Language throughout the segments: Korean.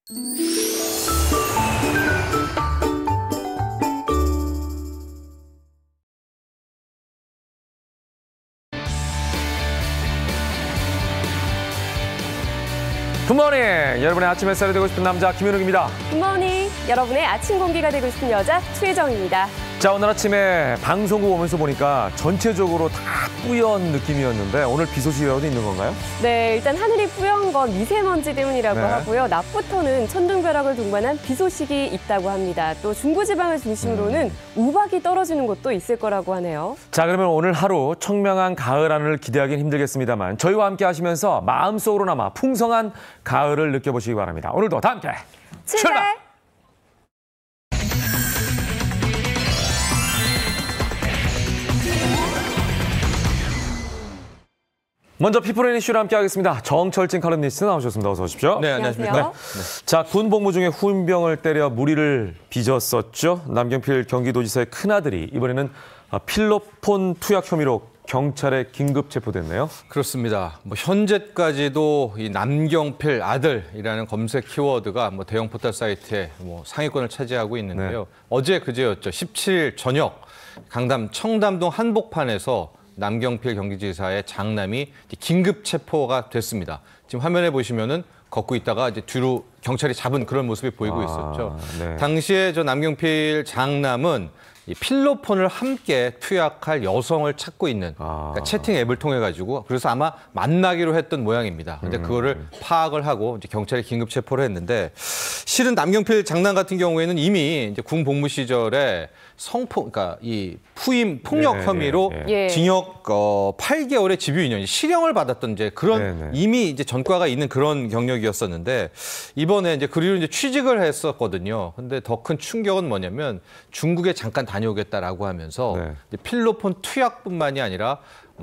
굿모닝! 여러분의 아침 햇살이 되고 싶은 남자 김현욱입니다. 굿모닝! 여러분의 아침 공기가 되고 싶은 여자 최혜정입니다. 자, 오늘 아침에 방송국 오면서 보니까 전체적으로 다 뿌연 느낌이었는데 오늘 비 소식이라도 있는 건가요? 네, 일단 하늘이 뿌연 건 미세먼지 때문이라고 하고요. 낮부터는 천둥벼락을 동반한 비 소식이 있다고 합니다. 또 중부지방을 중심으로는 우박이 떨어지는 곳도 있을 거라고 하네요. 자, 그러면 오늘 하루 청명한 가을 하늘을 기대하기는 힘들겠습니다만 저희와 함께 하시면서 마음속으로나마 풍성한 가을을 느껴보시기 바랍니다. 오늘도 다 함께 출발! 먼저 피플앤 이슈를 함께하겠습니다. 정철진 칼럼니스트 나오셨습니다. 어서 오십시오. 네, 안녕하십니까. 네. 자, 군 복무 중에 후임병을 때려 무리를 빚었었죠. 남경필 경기도지사의 큰아들이 이번에는 필로폰 투약 혐의로 경찰에 긴급 체포됐네요. 그렇습니다. 현재까지도 이 남경필 아들이라는 검색 키워드가 대형 포털 사이트에 상위권을 차지하고 있는데요. 네. 어제 그제였죠. 17일 저녁 강남 청담동 한복판에서 남경필 경기지사의 장남이 긴급 체포가 됐습니다. 지금 화면에 보시면은 걷고 있다가 이제 뒤로 경찰이 잡은 그런 모습이 보이고 있었죠. 네. 당시에 저 남경필 장남은 이 필로폰을 함께 투약할 여성을 찾고 있는 그러니까 채팅 앱을 통해 가지고 그래서 아마 만나기로 했던 모양입니다. 근데 그거를 파악을 하고 이제 경찰이 긴급 체포를 했는데 실은 남경필 장남 같은 경우에는 이미 이제 군 복무 시절에 그러니까 이 후임 폭력 혐의로 징역 8개월의 집유 2년 실형을 받았던 이제 그런 이미 이제 전과가 있는 그런 경력이었었는데 이번에 이제 그리로 이제 취직을 했었거든요. 근데 더 큰 충격은 뭐냐면 중국에 잠깐 다녀오겠다라고 하면서 필로폰 투약뿐만이 아니라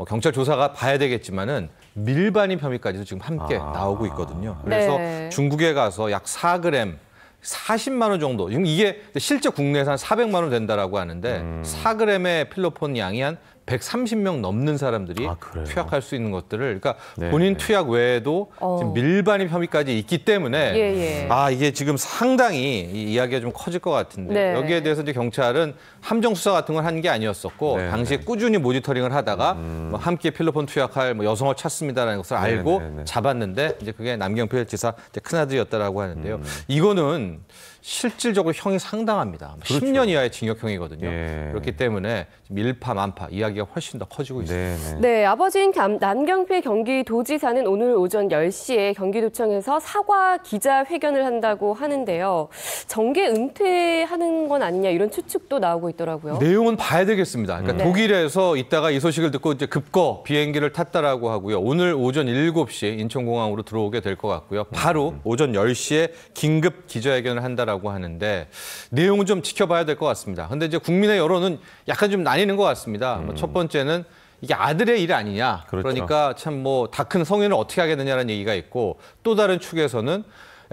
경찰 조사가 봐야 되겠지만은 밀반입 혐의까지도 지금 함께 나오고 있거든요. 그래서 중국에 가서 약 4g 40만 원 정도. 지금 이게 실제 국내에서 한 400만 원 된다라고 하는데 4g의 필로폰 양이 한 130명 넘는 사람들이 투약할 수 있는 것들을 그러니까 본인 투약 외에도 지금 밀반입 혐의까지 있기 때문에 이게 지금 상당히 이 이야기가 좀 커질 것 같은데 여기에 대해서 이제 경찰은 함정 수사 같은 걸 한 게 아니었었고 당시에 꾸준히 모니터링을 하다가 함께 필로폰 투약할 여성을 찾습니다라는 것을 알고 잡았는데 이제 그게 남경필 지사 큰아들이었다라고 하는데요. 이거는 실질적으로 형이 상당합니다. 10년 이하의 징역형이거든요. 그렇기 때문에 일파만파 이야기가 훨씬 더 커지고 있습니다. 네, 아버지인 남경필 경기도지사는 오늘 오전 10시에 경기도청에서 사과 기자회견을 한다고 하는데요. 정계 은퇴하는 건 아니냐 이런 추측도 나오고 있더라고요. 내용은 봐야 되겠습니다. 그러니까 독일에서 있다가 이 소식을 듣고 이제 급거 비행기를 탔다라고 하고요. 오늘 오전 7시 인천공항으로 들어오게 될 것 같고요. 바로 오전 10시에 긴급 기자회견을 한다라고 하는데 내용은 좀 지켜봐야 될 것 같습니다. 근데 이제 국민의 여론은 약간 좀 나뉘는 것 같습니다. 첫 번째는 이게 아들의 일 아니냐. 그러니까 참 다 큰 성인을 어떻게 하겠느냐는 얘기가 있고 또 다른 축에서는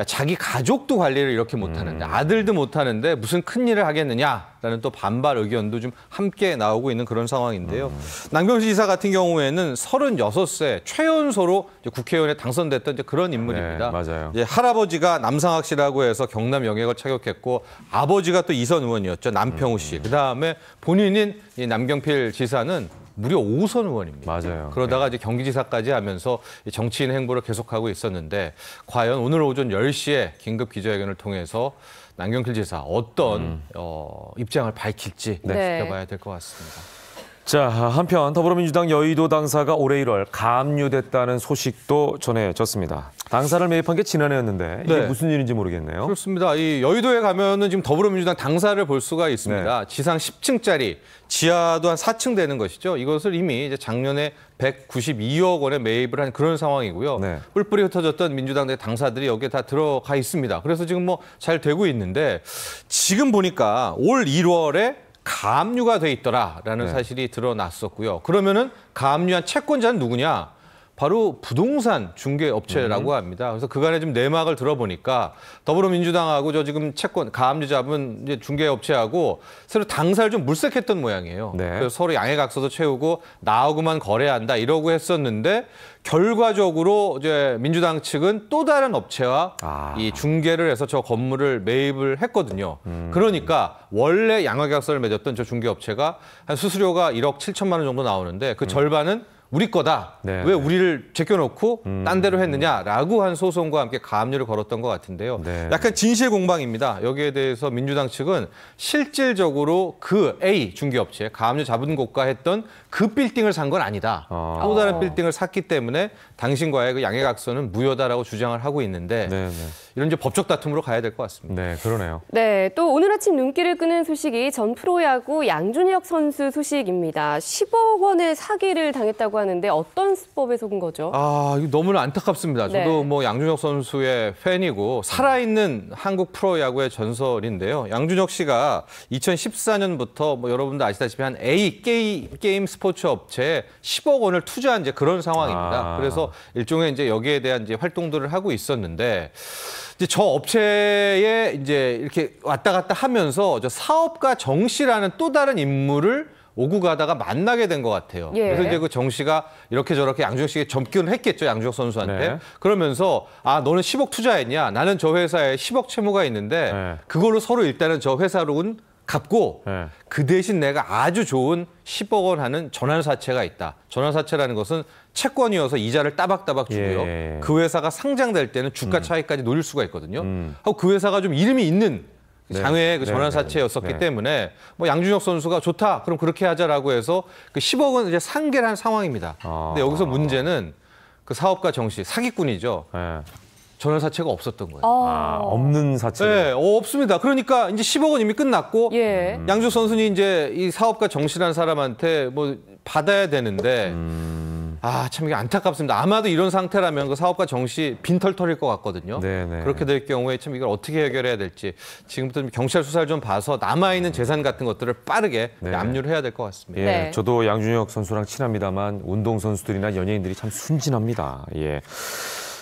자기 가족도 관리를 이렇게 못하는데 아들도 못하는데 무슨 큰일을 하겠느냐라는 또 반발 의견도 좀 함께 나오고 있는 그런 상황인데요. 남경필 지사 같은 경우에는 36세 최연소로 국회의원에 당선됐던 이제 그런 인물입니다. 맞아요. 이제 할아버지가 남상학 씨라고 해서 경남 영예를 착역했고 아버지가 또 이선 의원이었죠. 남평우 씨. 그다음에 본인인 이 남경필 지사는 무려 5선 의원입니다. 맞아요. 그러다가 이제 경기지사까지 하면서 정치인 행보를 계속하고 있었는데 과연 오늘 오전 10시에 긴급 기자회견을 통해서 남경필 지사 어떤 입장을 밝힐지 지켜봐야 될 것 같습니다. 자, 한편 더불어민주당 여의도 당사가 올해 1월 가압류됐다는 소식도 전해졌습니다. 당사를 매입한 게 지난해였는데 이게 무슨 일인지 모르겠네요. 그렇습니다. 이 여의도에 가면은 지금 더불어민주당 당사를 볼 수가 있습니다. 지상 10층짜리 지하도 한 4층 되는 것이죠. 이것을 이미 이제 작년에 192억 원에 매입을 한 그런 상황이고요. 뿔뿔이 흩어졌던 민주당 내 당사들이 여기에 다 들어가 있습니다. 그래서 지금 잘 되고 있는데 지금 보니까 올 1월에 가압류가 돼 있더라라는 사실이 드러났었고요. 그러면은 가압류한 채권자는 누구냐? 바로 부동산 중개업체라고 합니다. 그래서 그간에 좀 내막을 들어보니까 더불어민주당하고 저 지금 채권 가압류 잡은 이제 중개업체하고 서로 당사를 좀 물색했던 모양이에요. 네. 그래서 서로 양해각서도 채우고 나하고만 거래한다 이러고 했었는데 결과적으로 이제 민주당 측은 또 다른 업체와 이 중개를 해서 저 건물을 매입을 했거든요. 그러니까 원래 양해각서를 맺었던 저 중개업체가 한 수수료가 1억 7천만 원 정도 나오는데 그 절반은 우리 거다. 네. 왜 우리를 제껴놓고 딴 데로 했느냐라고 한 소송과 함께 가압류를 걸었던 것 같은데요. 네. 약간 진실 공방입니다. 여기에 대해서 민주당 측은 실질적으로 그 A 중개업체 가압류 잡은 곳과 했던 그 빌딩을 산 건 아니다. 또 다른 빌딩을 샀기 때문에 당신과의 그 양해각서는 무효다라고 주장을 하고 있는데 네, 네. 이런 이제 법적 다툼으로 가야 될 것 같습니다. 네, 그러네요. 네, 또 오늘 아침 눈길을 끄는 소식이 전 프로야구 양준혁 선수 소식입니다. 10억 원의 사기를 당했다고 하는데 어떤 수법에 속은 거죠? 이거 너무나 안타깝습니다. 저도 네. 뭐 양준혁 선수의 팬이고 살아있는 한국 프로야구의 전설인데요. 양준혁 씨가 2014년부터 뭐 여러분도 아시다시피 한 A 게임 스포츠 업체에 10억 원을 투자한 이제 그런 상황입니다. 그래서 일종의 이제 여기에 대한 이제 활동들을 하고 있었는데 이제 저 업체에 이제 이렇게 왔다 갔다 하면서 저 사업가 정 씨라는 또 다른 인물을 오고 가다가 만나게 된 것 같아요. 예. 그래서 이제 그 정 씨가 이렇게 저렇게 양준혁 씨에게 접근을 했겠죠, 양준혁 선수한테. 네. 그러면서 너는 10억 투자했냐? 나는 저 회사에 10억 채무가 있는데 네. 그걸로 서로 일단은 저 회사로는 갚고 네. 그 대신 내가 아주 좋은 10억 원 하는 전환사채가 있다. 전환사채라는 것은 채권이어서 이자를 따박따박 주고요. 예. 그 회사가 상장될 때는 주가 차익까지 노릴 수가 있거든요. 하고 그 회사가 좀 이름이 있는 네. 장외의 그 네, 전환사채였었기 네. 때문에 뭐 양준혁 선수가 좋다. 그럼 그렇게 하자라고 해서 그 10억은 이제 상계를 한 상황입니다. 근데 여기서 문제는 그 사업가 정 씨, 사기꾼이죠. 네. 전환사채가 없었던 거예요. 없는 사채. 네, 없습니다. 그러니까 이제 10억은 이미 끝났고 예. 양준혁 선수는 이제 이 사업가 정 씨라는 사람한테 뭐 받아야 되는데 참 이게 안타깝습니다. 아마도 이런 상태라면 그 사업가 정 씨 빈털털일 것 같거든요. 네네. 그렇게 될 경우에 참 이걸 어떻게 해결해야 될지 지금부터 좀 경찰 수사를 좀 봐서 남아있는 재산 같은 것들을 빠르게 네. 압류를 해야 될 것 같습니다. 예, 네. 저도 양준혁 선수랑 친합니다만 운동선수들이나 연예인들이 참 순진합니다. 예.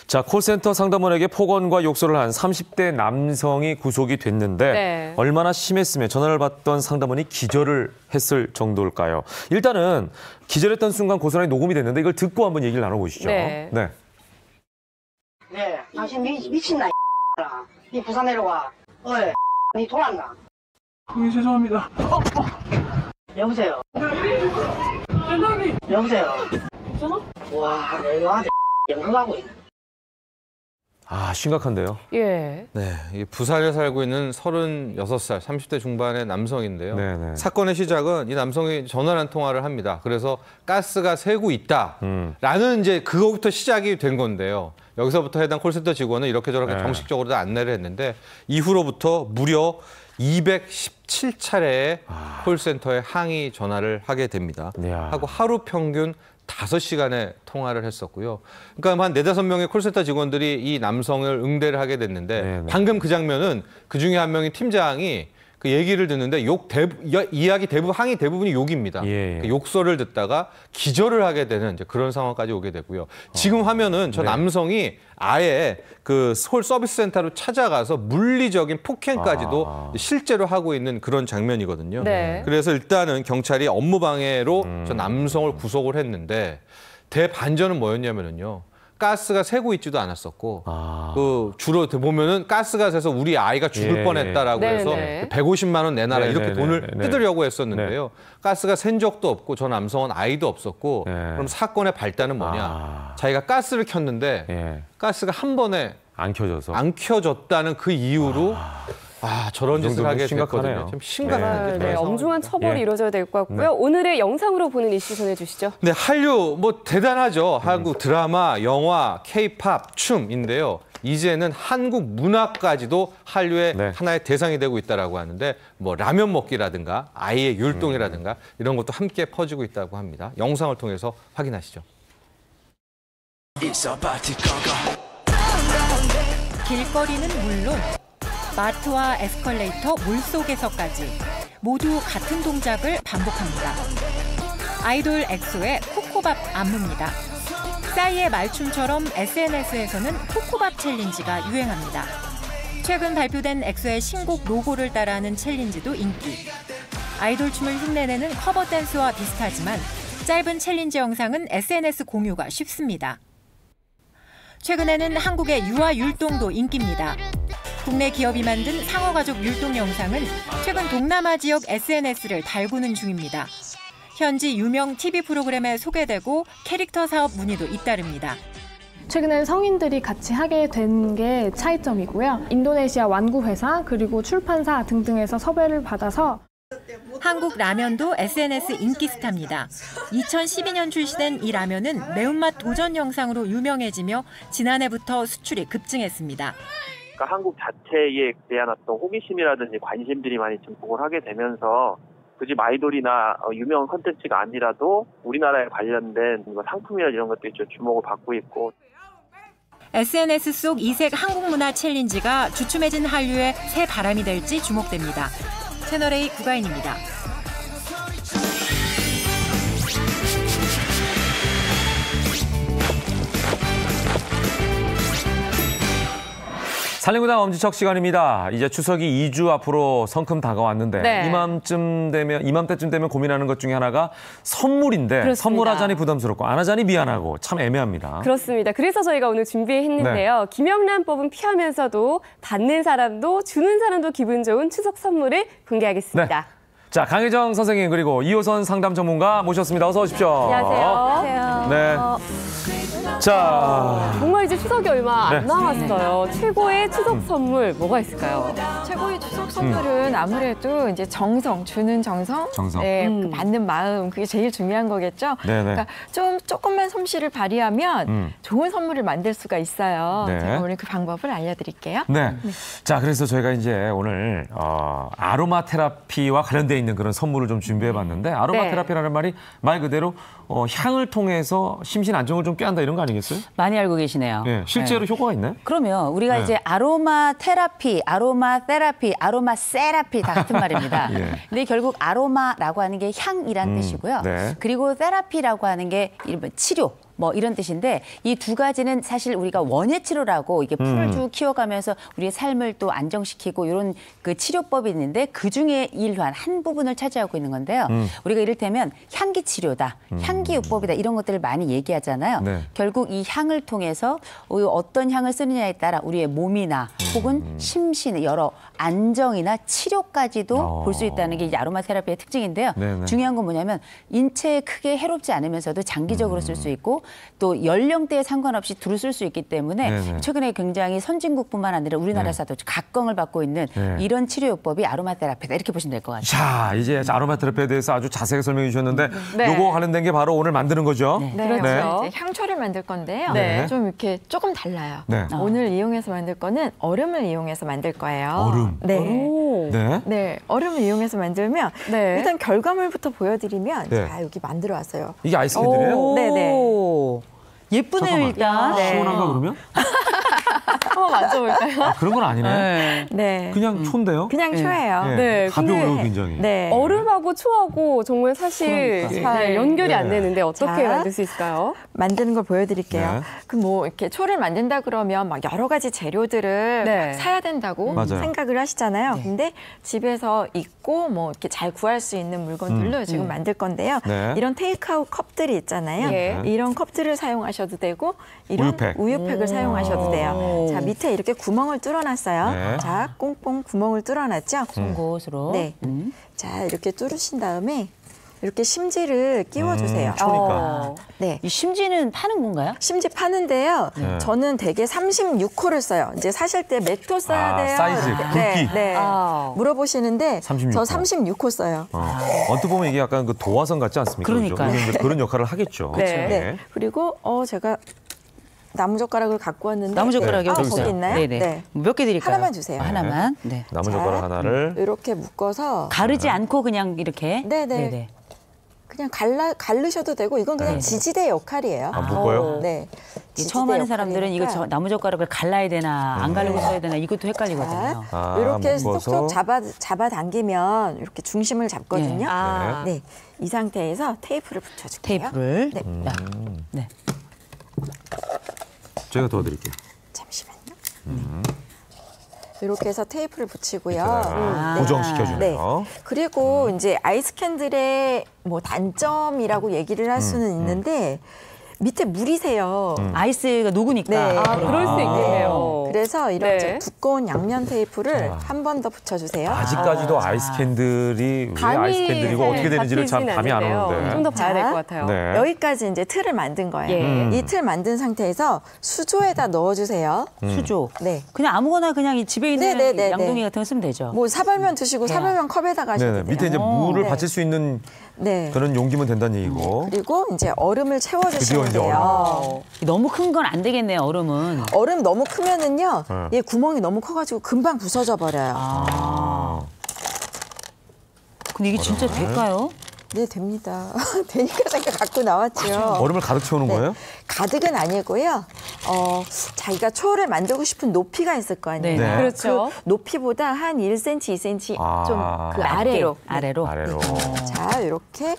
자, 콜센터 상담원에게 폭언과 욕설을 한 30대 남성이 구속이 됐는데 네. 얼마나 심했으면 전화를 받던 상담원이 기절을 했을 정도일까요? 일단은 기절했던 순간 고스란히 녹음이 됐는데 이걸 듣고 한번 얘기를 나눠보시죠. 네. 네. 네, 당신 미친나 니 부산 내려와. 어이, 니 돌았나? 죄송합니다. 여보세요. 여보세요. 와, 내가 너한테 연극하고 있네. 심각한데요. 예. 네, 이 부산에 살고 있는 36살, 30대 중반의 남성인데요. 네네. 사건의 시작은 이 남성이 전화 한 통화를 합니다. 그래서 가스가 새고 있다라는 이제 그거부터 시작이 된 건데요. 여기서부터 해당 콜센터 직원은 이렇게 저렇게 네. 정식적으로 다 안내를 했는데 이후로부터 무려 217차례의 콜센터에 항의 전화를 하게 됩니다. 이야. 하고 하루 평균 5시간의 통화를 했었고요. 그러니까 한 4-5명의 콜센터 직원들이 이 남성을 응대를 하게 됐는데 네네. 방금 그 장면은 그 중에 한 명인 팀장이 그 얘기를 듣는데 이야기 대부분 항의 대부분이 욕입니다. 예. 그 욕설을 듣다가 기절을 하게 되는 이제 그런 상황까지 오게 되고요. 지금 화면은 저 네. 남성이 아예 그 서울 서비스 센터로 찾아가서 물리적인 폭행까지도 실제로 하고 있는 그런 장면이거든요. 네. 그래서 일단은 경찰이 업무방해로 저 남성을 구속을 했는데 대반전은 뭐였냐면요. 가스가 새고 있지도 않았었고 그 주로 보면은 가스가 새서 우리 아이가 죽을 예. 뻔했다라고 네네. 해서 150만 원 내놔라 이렇게 네네네. 돈을 네. 뜯으려고 했었는데요. 가스가 샌 적도 없고 저 남성은 아이도 없었고 네. 그럼 사건의 발단은 뭐냐. 자기가 가스를 켰는데 예. 가스가 한 번에 안 켜져서. 안 켜졌다는 그 이유로 저런 그 짓을 정도면 하게 심각하네요. 됐거든요. 좀 심각한 네, 그런 엄중한 처벌이 예. 이루어져야 될 것 같고요. 오늘의 영상으로 보는 이슈 전해주시죠. 네, 한류 뭐 대단하죠. 한국 드라마, 영화, K-팝, 춤인데요. 이제는 한국 문화까지도 한류의 네. 하나의 대상이 되고 있다라고 하는데 뭐 라면 먹기라든가 아이의 율동이라든가 이런 것도 함께 퍼지고 있다고 합니다. 영상을 통해서 확인하시죠. 길거리는 물론 마트와 에스컬레이터, 물속에서까지 모두 같은 동작을 반복합니다. 아이돌 엑소의 코코밥 안무입니다. 싸이의 말춤처럼 SNS에서는 코코밥 챌린지가 유행합니다. 최근 발표된 엑소의 신곡 로고를 따라하는 챌린지도 인기. 아이돌 춤을 흉내내는 커버 댄스와 비슷하지만 짧은 챌린지 영상은 SNS 공유가 쉽습니다. 최근에는 한국의 유아 율동도 인기입니다. 국내 기업이 만든 상어가족 율동 영상은 최근 동남아 지역 SNS를 달구는 중입니다. 현지 유명 TV 프로그램에 소개되고 캐릭터 사업 문의도 잇따릅니다. 최근엔 성인들이 같이 하게 된 게 차이점이고요. 인도네시아 완구 회사 그리고 출판사 등등에서 섭외를 받아서 한국 라면도 SNS 인기 스타입니다. 2012년 출시된 이 라면은 매운맛 도전 영상으로 유명해지며 지난해부터 수출이 급증했습니다. 그러니까 한국 자체에 대한 어떤 호기심이라든지 관심들이 많이 증폭을 하게 되면서 굳이 아이돌이나 유명 콘텐츠가 아니라도 우리나라에 관련된 상품이나 이런 것들이 좀 주목을 받고 있고. SNS 속 이색 한국 문화 챌린지가 주춤해진 한류의 새 바람이 될지 주목됩니다. 채널A 구가인입니다. 살림구당 엄지척 시간입니다. 이제 추석이 2주 앞으로 성큼 다가왔는데 네. 이맘때쯤 되면 고민하는 것 중에 하나가 선물인데 그렇습니다. 선물하자니 부담스럽고 안 하자니 미안하고 참 애매합니다. 그렇습니다. 그래서 저희가 오늘 준비했는데요. 김영란법은 피하면서도 받는 사람도 주는 사람도 기분 좋은 추석 선물을 공개하겠습니다. 네. 자, 강혜정 선생님 그리고 이호선 상담 전문가 모셨습니다. 어서 오십시오. 안녕하세요. 네. 자, 정말 이제 추석이 얼마 안 네. 남았어요. 최고의 추석 선물 뭐가 있을까요? 최고의 추석 선물은 아무래도 이제 정성, 주는 정성, 정성. 네, 그 받는 마음 그게 제일 중요한 거겠죠. 네네. 그러니까 조금만 솜씨를 발휘하면 좋은 선물을 만들 수가 있어요. 네. 제가 오늘 그 방법을 알려드릴게요. 네. 자, 그래서 저희가 이제 오늘 아로마 테라피와 관련돼 있는 그런 선물을 좀 준비해봤는데 아로마 네. 테라피라는 말이 말 그대로 향을 통해서 심신 안정을 좀 꾀한다 이런 거 아니겠어요? 많이 알고 계시네요. 네, 실제로 효과가 있나요? 그러면 우리가 네. 이제 아로마 테라피, 아로마 세라피 다 같은 말입니다. 예. 근데 결국 아로마라고 하는 게 향이란 뜻이고요. 네. 그리고 세라피라고 하는 게 치료. 뭐 이런 뜻인데 이 두 가지는 사실 우리가 원예 치료라고 이게 풀을 쭉 키워가면서 우리의 삶을 또 안정시키고 이런 그 치료법이 있는데 그 중에 일환 한 부분을 차지하고 있는 건데요. 우리가 이를테면 향기 치료다, 향기 요법이다 이런 것들을 많이 얘기하잖아요. 네. 결국 이 향을 통해서 어떤 향을 쓰느냐에 따라 우리의 몸이나 혹은 심신 여러 안정이나 치료까지도 볼 수 있다는 게 이제 아로마 테라피의 특징인데요. 네네. 중요한 건 뭐냐면 인체에 크게 해롭지 않으면서도 장기적으로 쓸 수 있고 또 연령대에 상관없이 두루 쓸 수 있기 때문에 네네. 최근에 굉장히 선진국뿐만 아니라 우리나라에서도 각광을 받고 있는 네. 이런 치료요법이 아로마 테라피다 이렇게 보시면 될 것 같아요. 자, 이제 아로마 테라피에 대해서 아주 자세하게 설명해 주셨는데 네. 요거 관련된 게 바로 오늘 만드는 거죠? 네, 그렇죠. 이제 향초를 만들 건데요. 네. 좀 이렇게 조금 달라요. 네. 오늘 이용해서 만들 거는 얼음을 이용해서 만들 거예요. 얼음? 네. 오. 네. 네, 얼음을 이용해서 만들면 네. 일단 결과물부터 보여드리면 네. 자 여기 만들어 왔어요. 이게 아이스크림이에요? 네네. 예쁘네요 잠깐만. 일단. 네. 시원한가 그러면? 한번 만져볼까요? 아, 그런 건 아니네. 네. 그냥 초인데요? 그냥 초예요. 네. 네, 가벼워요, 근데- 굉장히. 네. 얼음하고 초하고 정말 사실 그러니까. 잘 네. 연결이 안 네. 되는데 어떻게 자. 만들 수 있을까요? 만드는 걸 보여드릴게요. 네. 그 뭐 이렇게 초를 만든다 그러면 막 여러 가지 재료들을 네. 막 사야 된다고 맞아요. 생각을 하시잖아요. 근데 집에서 있고 뭐 이렇게 잘 구할 수 있는 물건들로 지금 만들 건데요. 네. 이런 테이크아웃 컵들이 있잖아요. 네. 이런 컵들을 사용하셔도 되고 이런 우유팩. 우유팩을 사용하셔도 돼요. 자 밑에 이렇게 구멍을 뚫어놨어요. 네. 자 꽁꽁 구멍을 뚫어놨죠. 송곳으로. 네. 자 이렇게 뚫으신 다음에 이렇게 심지를 끼워주세요. 초니까. 네. 이 심지는 파는 건가요? 심지 파는데요. 네. 저는 대개 36호를 써요. 이제 사실 때 몇 호 써야 아, 돼요? 사이즈, 이렇게. 굵기. 네, 네. 아. 물어보시는데 36호. 저 36호 써요. 언뜻 보면 이게 약간 그 도화선 같지 않습니까? 그러니까요. 그죠? 이제 그런 역할을 하겠죠. 네. 네. 그리고 제가 나무젓가락을 갖고 왔는데 나무젓가락이 여기 거기 있어요. 있나요? 네네. 네. 몇 개 드릴까요? 하나만 주세요. 하나만. 네. 나무젓가락 하나를. 이렇게 묶어서 가르지 않고 그냥 이렇게. 네네. 그냥 갈르셔도 되고 이건 그냥 네. 지지대 역할이에요. 안 묶어요? 네. 이 처음 하는 사람들은 이거 역할이니까. 나무젓가락을 갈라야 되나 안 갈르고 써야 되나 이것도 헷갈리거든요. 아, 이렇게 묶어서. 쏙쏙 잡아당기면 이렇게 중심을 잡거든요. 아. 네. 이 상태에서 테이프를 붙여줄게요. 테이프를. 네. 네. 제가 도와드릴게요. 잠시만요. 이렇게 해서 테이프를 붙이고요. 고정시켜주네요. 네. 그리고 이제 아이스 캔들의 뭐 단점이라고 얘기를 할 수는 있는데 밑에 물이 새요. 아이스가 녹으니까. 네. 그럴 수 있겠네요. 그래서 이런 네. 이제 두꺼운 양면 테이프를 한 번 더 붙여주세요. 아직까지도 아이스 캔들이 왜 감이 아이스 캔들이고 어떻게 되는지를 참 감이 안 오는데. 좀 더 봐야 될 것 같아요. 네. 여기까지 이제 틀을 만든 거예요. 예. 이 틀 만든 상태에서 수조에다 넣어주세요. 수조. 네. 그냥 아무거나 그냥 이 집에 있는 네네네네. 양동이 같은 거 쓰면 되죠. 뭐 사발면 드시고 사발면 컵에다가 하셔도 네네. 돼요. 밑에 이제 물을 네. 받칠 수 있는 네. 그런 용기면 된다는 얘기고. 그리고 이제 얼음을 드디어 채워주시면 이제 돼요. 너무 큰 건 안 되겠네요, 얼음은. 얼음 너무 크면은요, 네. 얘 구멍이 너무 커가지고 금방 부서져 버려요. 근데 이게 진짜 될까요? 네, 됩니다. 되니까 제가 갖고 나왔죠. 얼음을 가득 채우는 거예요? 가득은 아니고요. 자기가 초를 만들고 싶은 높이가 있을 거 아니에요. 네. 그렇죠. 그 높이보다 한 1cm, 2cm 좀 그 낮게, 아래로. 아래로. 아래로. 자, 이렇게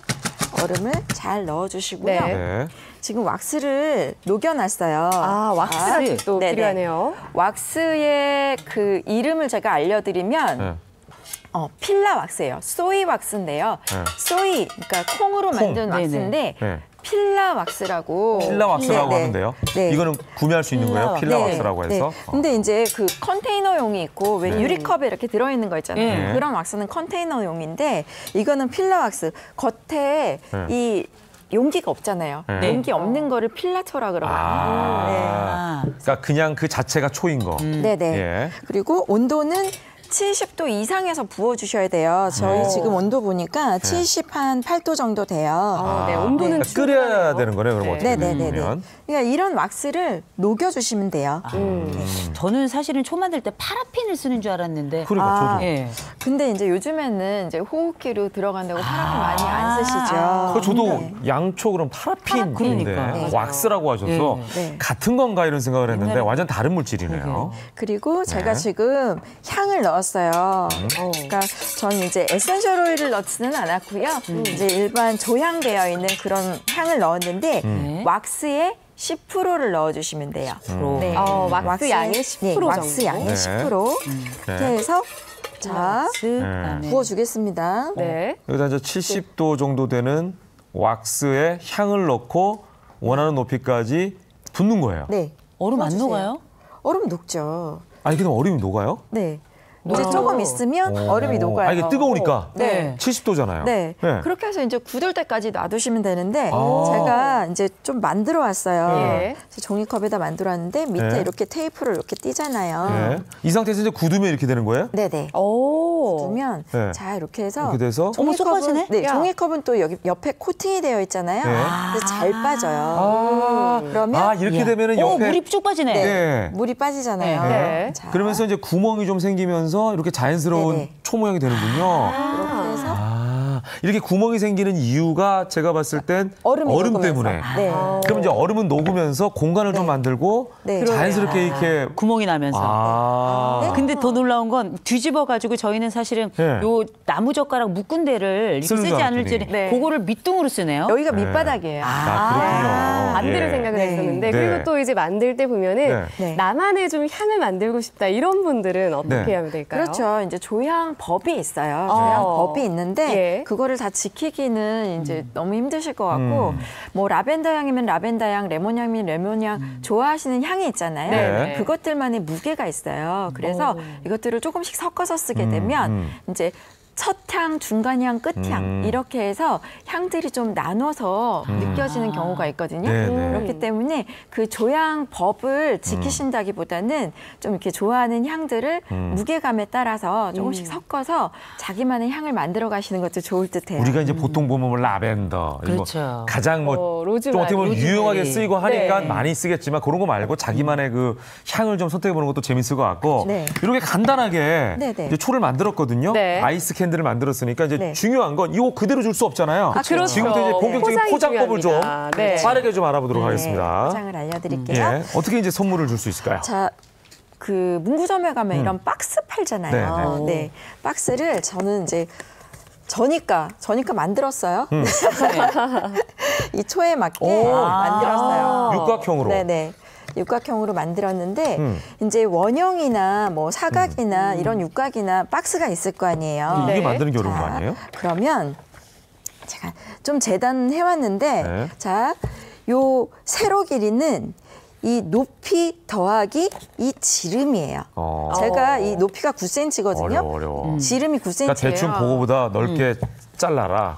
얼음을 잘 넣어주시고요. 네. 네. 지금 왁스를 녹여놨어요. 아, 왁스가 또 네네. 필요하네요. 왁스의 그 이름을 제가 알려드리면 네. 필라 왁스예요. 소이 왁스인데요. 네. 소이, 그러니까 콩으로 만든 네네. 왁스인데 네. 필라 왁스라고. 필라 왁스라고 네, 하면 돼요? 네. 이거는 구매할 수 있는 거예요? 필라 왁스라고 해서? 근데 이제 그 컨테이너용이 있고 왜 유리컵에 이렇게 들어있는 거 있잖아요. 네. 그런 왁스는 컨테이너용인데 이거는 필라 왁스. 겉에 이 용기가 없잖아요. 네. 용기 없는 거를 필라초라 그러거든요. 그러니까 그냥 그 자체가 초인 거. 네네. 예. 그리고 온도는 70도 이상에서 부어주셔야 돼요. 저희 지금 온도 보니까 78도 정도 돼요. 네, 온도는 그러니까 끓여야 되는 거네요, 그럼 어떻게 네네네네. 보면. 그러니까 이런 왁스를 녹여주시면 돼요. 저는 사실은 초 만들 때 파라핀을 쓰는 줄 알았는데. 그러니까 저도. 예. 근데 이제 요즘에는 이제 호흡기로 들어간다고 파라핀 많이 안 쓰시죠. 그 저도 네. 양초 그럼 파라핀인데 그러니까. 네. 왁스라고 하셔서 네. 같은 건가 이런 생각을 했는데 완전 다른 물질이네요. 그리고 제가 지금 향을 넣었어요. 그러니까 저는 이제 에센셜 오일을 넣지는 않았고요. 이제 일반 조향되어 있는 그런 향을 넣었는데 왁스에 10%를 넣어주시면 돼요. 네. 왁스 양의 10% 왁스 정도. 양의 네. 10%. 이렇게 해서 자 그다음에 부어주겠습니다. 네. 여기다 이제 70도 정도 되는 왁스에 향을 넣고 원하는 높이까지 붓는 거예요. 네. 얼음 안 부어주세요. 녹아요? 얼음 녹죠. 아니 근데 얼음이 녹아요? 네. 이제 조금 있으면 얼음이 녹아요. 아 이게 뜨거우니까. 네. 70도잖아요. 네. 그렇게 해서 이제 굳을 때까지 놔두시면 되는데 제가 이제 좀 만들어 왔어요. 예. 그래서 종이컵에다 만들어 왔는데 밑에 네. 이렇게 테이프를 이렇게 띄잖아요. 네. 이 상태에서 이제 굳으면 이렇게 되는 거예요? 네네. 오. 그러면 네. 자 이렇게 해서 이렇게 돼서 어머, 쏙 빠지네? 네, 야. 종이컵은 또 여기 옆에 코팅이 되어 있잖아요. 네. 그래서 잘 빠져요. 그러면 아 이렇게 되면은 옆에 물이 쭉 빠지네. 네. 물이 빠지잖아요. 네. 자, 그러면서 이제 구멍이 좀 생기면서 이렇게 자연스러운 네네. 초 모양이 되는군요. 이렇게 해서 이렇게 구멍이 생기는 이유가 제가 봤을 땐 얼음이 얼음 녹으면서. 때문에. 네. 그럼 이제 얼음은 녹으면서 공간을 좀 만들고 네. 자연스럽게 이렇게 구멍이 나면서. 근데 더 놀라운 건 뒤집어 가지고 저희는 사실은 네. 요 나무 젓가락 묶은 데를 이렇게 쓰는 쓰지 줄 않을 알았더니. 줄에 네. 그거를 밑둥으로 쓰네요. 여기가 밑바닥이에요. 그렇군요. 반대로 예. 생각을 네. 했었는데 네. 그리고 또 이제 만들 때 보면은 네. 나만의 좀 향을 만들고 싶다 이런 분들은 어떻게 네. 하면 될까요? 그렇죠. 이제 조향법이 있어요. 조향법이 있는데 예. 그거를 다 지키기는 이제 너무 힘드실 것 같고 뭐 라벤더 향이면 라벤더 향, 레몬 향이면 레몬 향 좋아하시는 향이 있잖아요. 네. 그것들만의 무게가 있어요. 그래서 이것들을 조금씩 섞어서 쓰게 되면 이제 첫 향, 중간 향, 끝 향 이렇게 해서 향들이 좀 나눠서 느껴지는 경우가 있거든요. 네, 네. 그렇기 때문에 그 조향법을 지키신다기보다는 좀 이렇게 좋아하는 향들을 무게감에 따라서 조금씩 섞어서 자기만의 향을 만들어 가시는 것도 좋을 듯해요. 우리가 이제 보통 보면 뭐 라벤더, 이거 그렇죠. 뭐 가장 뭐 로즈마리. 좀 어떻게 보면 유용하게 쓰이고 하니까 네. 많이 쓰겠지만 그런 거 말고 자기만의 그 향을 좀 선택해 보는 것도 재밌을 것 같고 네. 이렇게 간단하게 네, 네. 이제 초를 만들었거든요. 네. 아이스 캔들을 만들었으니까 이제 네. 중요한 건 이거 그대로 줄 수 없잖아요. 그렇죠. 지금부터 이제 본격적인 포장이 포장법을 좀 중요합니다. 네. 빠르게 좀 알아보도록 네, 하겠습니다. 포장을 알려드릴게요. 예. 어떻게 이제 선물을 줄 수 있을까요? 자, 그 문구점에 가면 이런 박스 팔잖아요. 네, 박스를 저는 이제 저니까 만들었어요. 이 초에 맞게 만들었어요. 육각형으로. 네네. 육각형으로 만들었는데 이제 원형이나 뭐 사각이나 이런 육각이나 박스가 있을 거 아니에요. 이게 만드는 게 어려운 거 아니에요? 그러면 제가 좀 재단해 왔는데 네. 자, 요 세로 길이는 이 높이 더하기 이 지름이에요. 제가 이 높이가 9cm거든요. 어려워. 지름이 9cm예요. 그러니까 대충 보고보다 넓게 잘라라.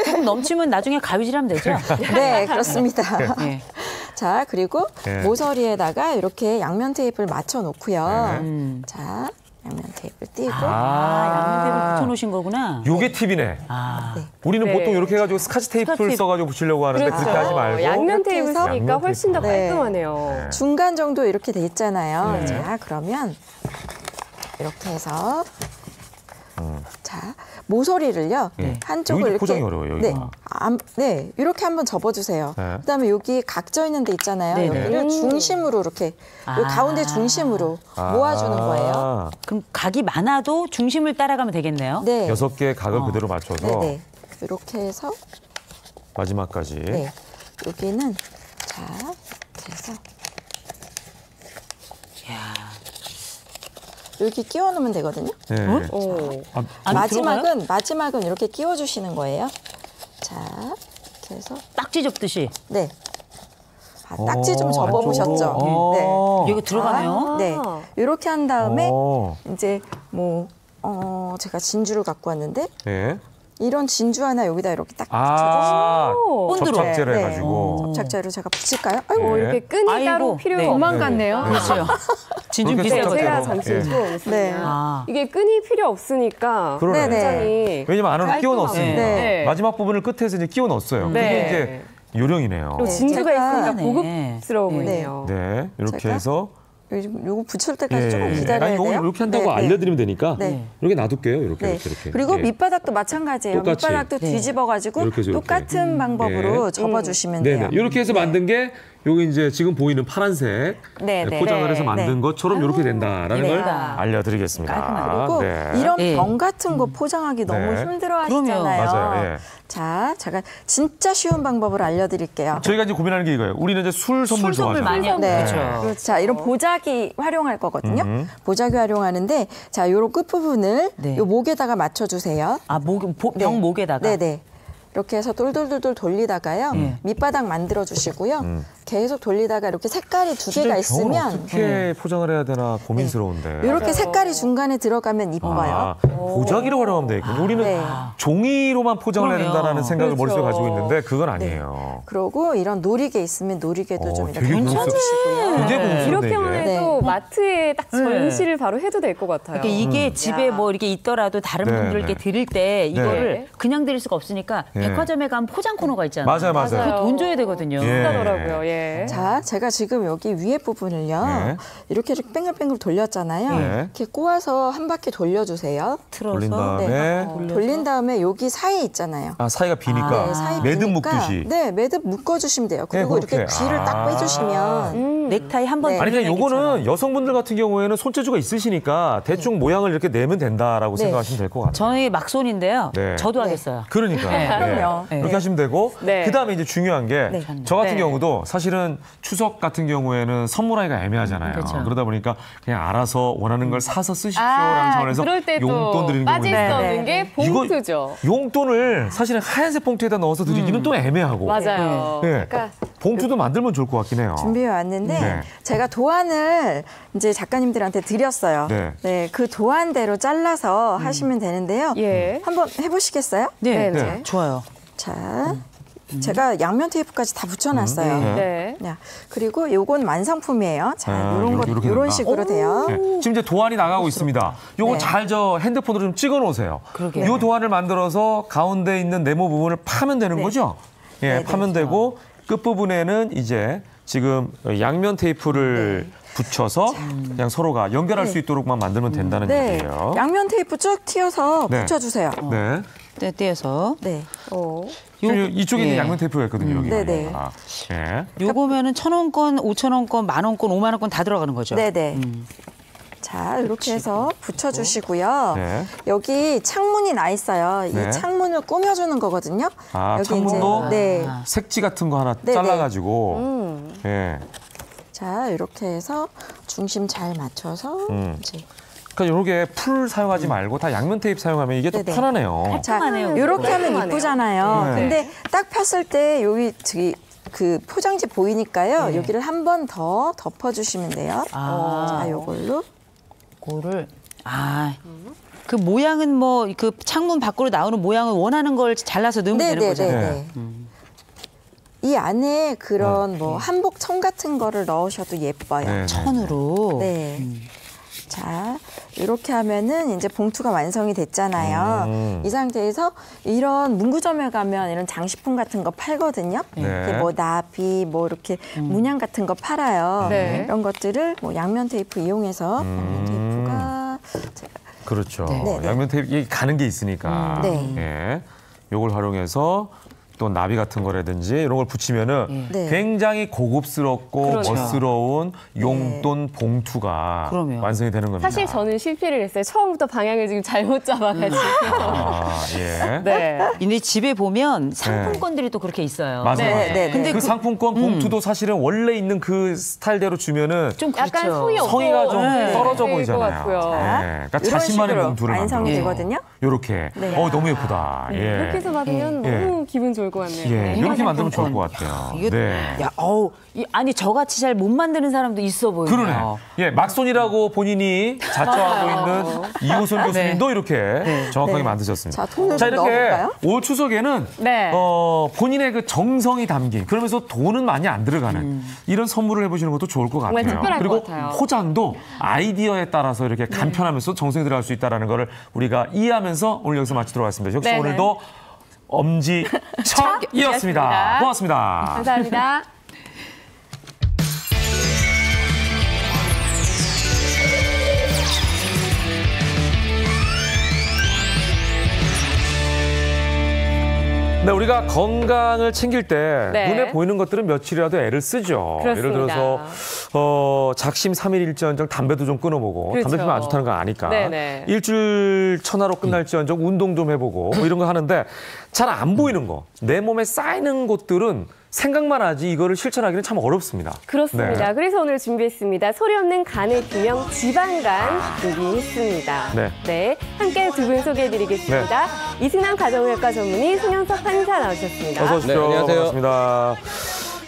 조금 넘치면 나중에 가위질하면 되죠? 네, 그렇습니다. 네. 자, 그리고 네. 모서리에다가 이렇게 양면 테이프를 맞춰 놓고요. 자, 양면 테이프를 띄고 양면 테이프 붙여놓으신 거구나. 요게 팁이네. 우리는 네. 보통 이렇게 해가지고 스카치 테이프를 써가지고 붙이려고 하는데 그렇죠. 그렇게 하지 말고 양면 이렇게 테이프 해서 쓰니까 훨씬 더 네. 깔끔하네요. 중간 정도 이렇게 돼 있잖아요. 네. 자, 그러면 이렇게 해서 자, 모서리를요. 한쪽을 여기도 이렇게 포장이 어려워요, 여기가. 네. 네. 이렇게 한번 접어 주세요. 네. 그다음에 여기 각져 있는 데 있잖아요. 네네. 여기를 중심으로 이렇게 요 가운데 중심으로 모아 주는 거예요. 그럼 각이 많아도 중심을 따라가면 되겠네요. 네. 6개의 각을 그대로 맞춰서 네, 네. 이렇게 해서 마지막까지. 네. 여기는 자, 이렇게 해서 여기 끼워 놓으면 되거든요. 네. 오. 마지막은 이렇게 끼워 주시는 거예요. 자, 이렇게 해서 딱지 접듯이. 네. 딱지 좀 접어 보셨죠? 네. 여기 들어가네요. 네. 이렇게 한 다음에 오. 이제 뭐 제가 진주를 갖고 왔는데 네. 이런 진주 하나 여기다 이렇게 딱 붙여주시면 접착제를 네. 해가지고. 접착제로 제가 붙일까요? 아이고, 네. 이렇게 끈이 아이고, 따로 필요 네. 도망 없는. 갔네요. 그렇죠. 진주 그렇게 비슷하고. 제가 접착제로. 잠시 예. 입고 오겠습니다. 네. 이게 끈이 필요 없으니까 그러네. 네네. 왜냐면 안으로 끼워 넣었으니까. 네. 마지막 부분을 끝에서 이제 끼워 넣었어요. 네. 그게 이제 요령이네요. 또 진주가 제가- 있으니까 네. 고급스러워 네. 보이네요. 네. 이렇게 제가? 해서. 요거 붙일 때까지 조금 기다려야 아니, 돼요. 이렇게 한다고 네, 네. 알려드리면 되니까 네. 이렇게 놔둘게요. 이렇게. 네. 이렇게. 그리고 예. 밑바닥도 마찬가지예요. 똑같이. 밑바닥도 네. 뒤집어가지고 이렇게 해서 이렇게. 똑같은 방법으로 접어주시면 돼요. 네네. 이렇게 해서 만든 게 여기 이제 지금 보이는 파란색 네, 네. 포장을 해서 네. 만든 것처럼 이렇게 된다라는 네. 걸 알려드리겠습니다. 그리고 네. 이런 네. 병 같은 거 포장하기 너무 네. 힘들어하시잖아요. 맞아요. 예. 자, 제가 진짜 쉬운 방법을 알려드릴게요. 저희가 이제 고민하는 게 이거예요. 우리는 이제 술 선물 술 선물 좋아하잖아요. 많이 하고 네. 그렇죠. 자, 이런 보자기 활용할 거거든요. 보자기 활용하는데, 자, 요런 끝부분을 네. 요 목에다가 맞춰주세요. 아, 병 목에다가. 네네. 이렇게 해서 돌돌돌돌 돌리다가요. 밑바닥 만들어 주시고요. 계속 돌리다가 이렇게 색깔이 두 개가 병을 있으면 어떻게 포장을 해야 되나 고민스러운데. 이렇게 색깔이 중간에 들어가면 이뻐요. 보자기로 활용하면 되겠군요. 우리는 네. 종이로만 포장을 해야 그럼요. 된다는 생각을 그렇죠. 머릿속에 가지고 있는데 그건 아니에요. 그리고 이런 노리개 있으면 노리개도 좀 이렇게 되게 붙여주시고요. 굉장히 고급스럽네, 이렇게만 이게. 해도 마트에 딱 네. 전시를 바로 해도 될 것 같아요. 그러니까 이게 집에 뭐 이렇게 있더라도 다른 네, 분들께 네. 드릴 때 이거를 네. 그냥 드릴 수가 없으니까 네. 백화점에 가면 포장 코너가 있잖아요. 맞아요, 맞아요. 그거 돈 줘야 되거든요. 예. 비싸더라고요. 예. 자, 제가 지금 여기 위에 부분을요. 네. 이렇게 뱅글뱅글 돌렸잖아요. 네. 이렇게 꼬아서 한 바퀴 돌려주세요. 돌린 틀어서 다음에 돌린 다음에 여기 사이 있잖아요. 사이가 비니까 네, 사이 매듭 비니까 묶듯이. 네, 매듭 묶어주시면 돼요. 그리고 그렇게. 이렇게 귀를 딱 빼주시면 넥타이 한번 네. 아니 그냥 요거는 여성분들 같은 경우에는 손재주가 있으시니까 대충 모양을 이렇게 내면 된다라고 네. 생각하시면 될 것 같아요. 저희 막손인데요. 네. 저도 하겠어요. 그러니까 그럼요. 이렇게 하시면 되고 네. 그다음에 이제 중요한 게 저 같은 네. 경우도 사실은 추석 같은 경우에는 선물하기가 애매하잖아요. 그렇죠. 그러다 보니까 그냥 알아서 원하는 걸 사서 쓰십시오라는 차원에서 그럴 때 용돈 또 드리는 빠질 수 경우가 있는데 없는 게 봉투죠. 용돈을 사실은 하얀색 봉투에다 넣어서 드리기는 또 애매하고 맞아요. 네. 그러니까 봉투도 만들면 좋을 것 같긴 해요. 준비해 왔는데 네. 제가 도안을 이제 작가님들한테 드렸어요. 네. 그 도안대로 잘라서 하시면 되는데요. 예. 한번 해보시겠어요? 네, 네. 좋아요. 자, 제가 양면 테이프까지 다 붙여놨어요. 네. 야, 그리고 요건 완성품이에요. 자, 요런 거 이렇게 요런 된다. 식으로 돼요. 네. 지금 이제 도안이 나가고 있습니다. 요거 네. 잘 저 핸드폰으로 좀 찍어 놓으세요. 이 도안을 만들어서 가운데 있는 네모 부분을 파면 되는 거죠? 예, 네, 파면 되고 끝부분에는 이제 지금 양면 테이프를 붙여서 그냥 서로가 연결할 수 있도록만 만들면 된다는 네, 얘기예요. 양면 테이프 쭉 튀어서 네. 붙여주세요. 네. 떼서. 네. 지금 이쪽에 있는 예. 양면 테이프가 있거든요. 여기. 네네. 예. 요거면은 1,000원권, 5,000원권, 10,000원권, 5만 원권 다 들어가는 거죠. 네네. 자, 이렇게 해서 붙여주시고요. 네. 여기 창문이 나 있어요. 네. 이 창문을 창문을 꾸며주는 거거든요. 아, 여기 창문도 네. 색지 같은 거 하나 네네. 잘라가지고. 예. 자, 이렇게 해서 중심 잘 맞춰서 이제. 그러니까 이렇게 풀 사용하지 말고 다 양면 테이프 사용하면 이게 더 네네. 편하네요. 자, 깔끔하네요. 이렇게 하면 깔끔하네요. 이쁘잖아요. 네. 근데 딱 폈을 때 여기 그 포장지 보이니까요. 여기를 한 번 더 덮어주시면 돼요. 자, 요걸로. 그거를 그 모양은 뭐 그 창문 밖으로 나오는 모양을 원하는 걸 잘라서 넣으면 되는 거잖아요. 이 안에 그런 뭐 한복 천 같은 거를 넣으셔도 예뻐요. 네. 천으로. 네. 자, 이렇게 하면은 이제 봉투가 완성이 됐잖아요. 이 상태에서 이런 문구점에 가면 이런 장식품 같은 거 팔거든요. 네. 이렇게 뭐 나비, 뭐 이렇게 문양 같은 거 팔아요. 네. 이런 것들을 뭐 양면 테이프 이용해서 양면 테이프가 그렇죠. 네. 양면 테이프 이게 가는 게 있으니까. 네. 예. 요걸 활용해서 또 나비 같은 거라든지 이런 걸 붙이면은 네. 굉장히 고급스럽고 그렇죠. 멋스러운 용돈 봉투가 그럼요. 완성이 되는 겁니다. 사실 저는 실패를 했어요. 처음부터 방향을 지금 잘못 잡아가지고. 아, 예. 네. 근데 집에 보면 상품권들이 또 그렇게 있어요. 맞아요. 네, 네. 근데 그 상품권 봉투도 사실은 원래 있는 그 스타일대로 주면은 좀 약간 그렇죠. 성의 없어 성의가 좀 떨어져 보일 것 보이잖아요. 같고요. 예. 그러니까 이런 자신만의 식으로 봉투를 완성이 만들고. 되거든요. 요렇게. 네. 너무 예쁘다. 예. 이렇게 해서 받으면 예. 너무 기분 좋을 것 같네요. 예. 네. 이렇게 만들면 좋을 것 같아요. 이거 네. 야, 아니 저같이 잘 못 만드는 사람도 있어 보이네요. 그러네. 예, 막손이라고 본인이 자처하고 있는 이우선 교수님도 이렇게 정확하게 만드셨습니다. 자, 통을 자, 좀 이렇게 넣어볼까요? 올 추석에는 네. 본인의 그 정성이 담긴 그러면서 돈은 많이 안 들어가는 이런 선물을 해보시는 것도 좋을 것 같아요. 정말 특별할 그리고 것 같아요. 포장도 아이디어에 따라서 이렇게 간편하면서 정성이 들어갈 수 있다는 거를 우리가 이해하면서 오늘 여기서 마치도록 하겠습니다. 역시 네네. 오늘도 엄지척이었습니다. 고맙습니다. 감사합니다. 네, 우리가 건강을 챙길 때 네. 눈에 보이는 것들은 며칠이라도 애를 쓰죠. 그렇습니다. 예를 들어서 작심 3일 일지언정 담배도 좀 끊어보고 그렇죠. 담배 피우면 안 좋다는 거 아니까 네네. 일주일 천하로 끝날지언정 운동 좀 해보고 뭐 이런 거 하는데 잘 안 보이는 거, 내 몸에 쌓이는 것들은 생각만 하지 이거를 실천하기는 참 어렵습니다. 그렇습니다. 네. 그래서 오늘 준비했습니다. 소리 없는 간의 기명 지방간 준비했습니다. 네. 함께 두 분 소개해드리겠습니다. 이승남 가정의학과 전문의 송영석 판사 나오셨습니다. 어서 오십시오. 네, 안녕하세요. 반갑습니다.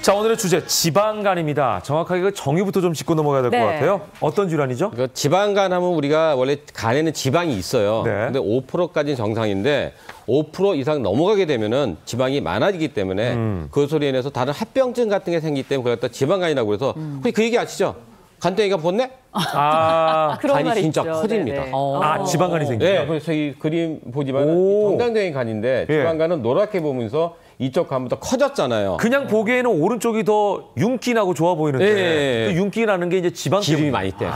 자, 오늘의 주제 지방간입니다. 정확하게 그 정의부터 좀 짚고 넘어가야 될 것 네. 같아요. 어떤 질환이죠? 그러니까 지방간 하면 우리가 원래 간에는 지방이 있어요. 네. 근데 5%까지는 정상인데 5% 이상 넘어가게 되면은 지방이 많아지기 때문에 그것으로 인해서 다른 합병증 같은 게 생기기 때문에 그걸 갖다 지방간이라고 그래서 혹시 그 얘기 아시죠? 간땡이가 붙네? 그런 간이 말이 진짜 있죠. 커집니다. 네네. 아, 지방간이 생겨요? 네, 그래서 이 그림 보지만 오. 정상적인 간인데 예. 지방간은 노랗게 보면서 이쪽 간보다 커졌잖아요. 그냥 보기에는 오른쪽이 더 윤기 나고 좋아 보이는데 예. 그 윤기 나는 게 이제 지방 기름이 때문에. 많이 떼서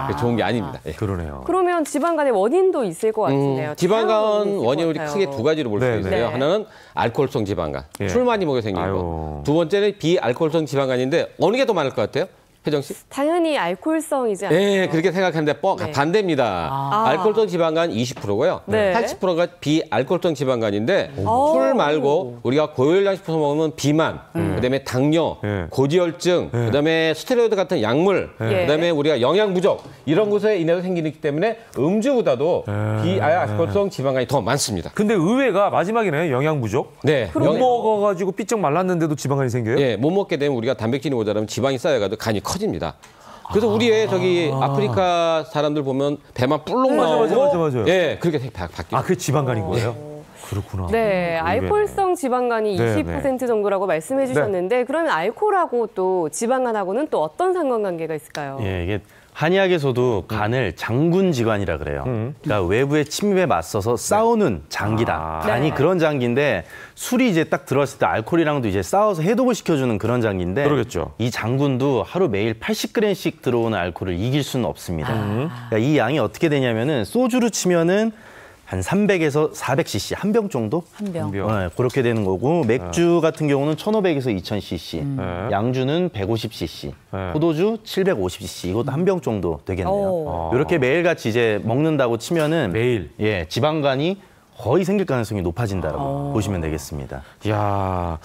그게 좋은 게 아닙니다. 예. 그러네요. 그러면 지방간의 원인도 있을 것 같은데요. 다양한 지방간 원인이 있을 원인을 것 우리 같아요. 크게 두 가지로 볼 수 네, 있어요. 네. 하나는 알코올성 지방간, 예. 술 많이 먹여 생기는 아유. 거. 두 번째는 비알코올성 지방간인데 어느 게 더 많을 것 같아요? 혜정 씨? 당연히 알코올성이지 않나요? 네, 그렇게 생각하는데 네. 반대입니다. 알코올성 지방간 20%고요. 네. 80%가 비알코올성 지방간인데 술 말고 우리가 고열량 식품 먹으면 비만, 그다음에 당뇨, 네. 고지혈증, 그다음에 스테로이드 같은 약물, 예. 그다음에 우리가 영양 부족 이런 것에 인해서 생기기 때문에 음주보다도 비알코올성 지방간이 더 많습니다. 근데 의외가 마지막에는 영양 부족. 네. 못 먹어가지고 삐쩍 말랐는데도 지방간이 생겨요? 예, 못 먹게 되면 우리가 단백질이 모자라면 지방이 쌓여가지고 간이 커집니다. 그래서 우리의 저기 아프리카 사람들 보면 배만 뿔룩 나오고 맞아요. 예, 그렇게 바뀌어요. 아, 그게 지방간인 거예요? 그렇구나. 네, 알코올성 지방간이 네, 20% 정도라고 말씀해 주셨는데 그러면 알코올하고 또 지방간하고는 또 어떤 상관관계가 있을까요? 예, 이게 한의학에서도 간을 장군지관이라 그래요. 그러니까 외부의 침입에 맞서서 싸우는 장기다. 간이 네. 그런 장기인데 술이 이제 딱 들어왔을 때 알코올이랑도 이제 싸워서 해독을 시켜주는 그런 장기인데 그러겠죠. 이 장군도 하루 매일 80g씩 들어오는 알코올을 이길 수는 없습니다. 그러니까 이 양이 어떻게 되냐면은 소주로 치면은 한 300에서 400cc 한 병 정도? 한 병. 네, 그렇게 되는 거고 맥주 같은 경우는 1,500에서 2,000cc, 양주는 150cc, 포도주 750cc 이것도 한 병 정도 되겠네요. 이렇게 매일같이 이제 먹는다고 치면은 매일? 예, 지방간이 거의 생길 가능성이 높아진다라고 보시면 되겠습니다. 야,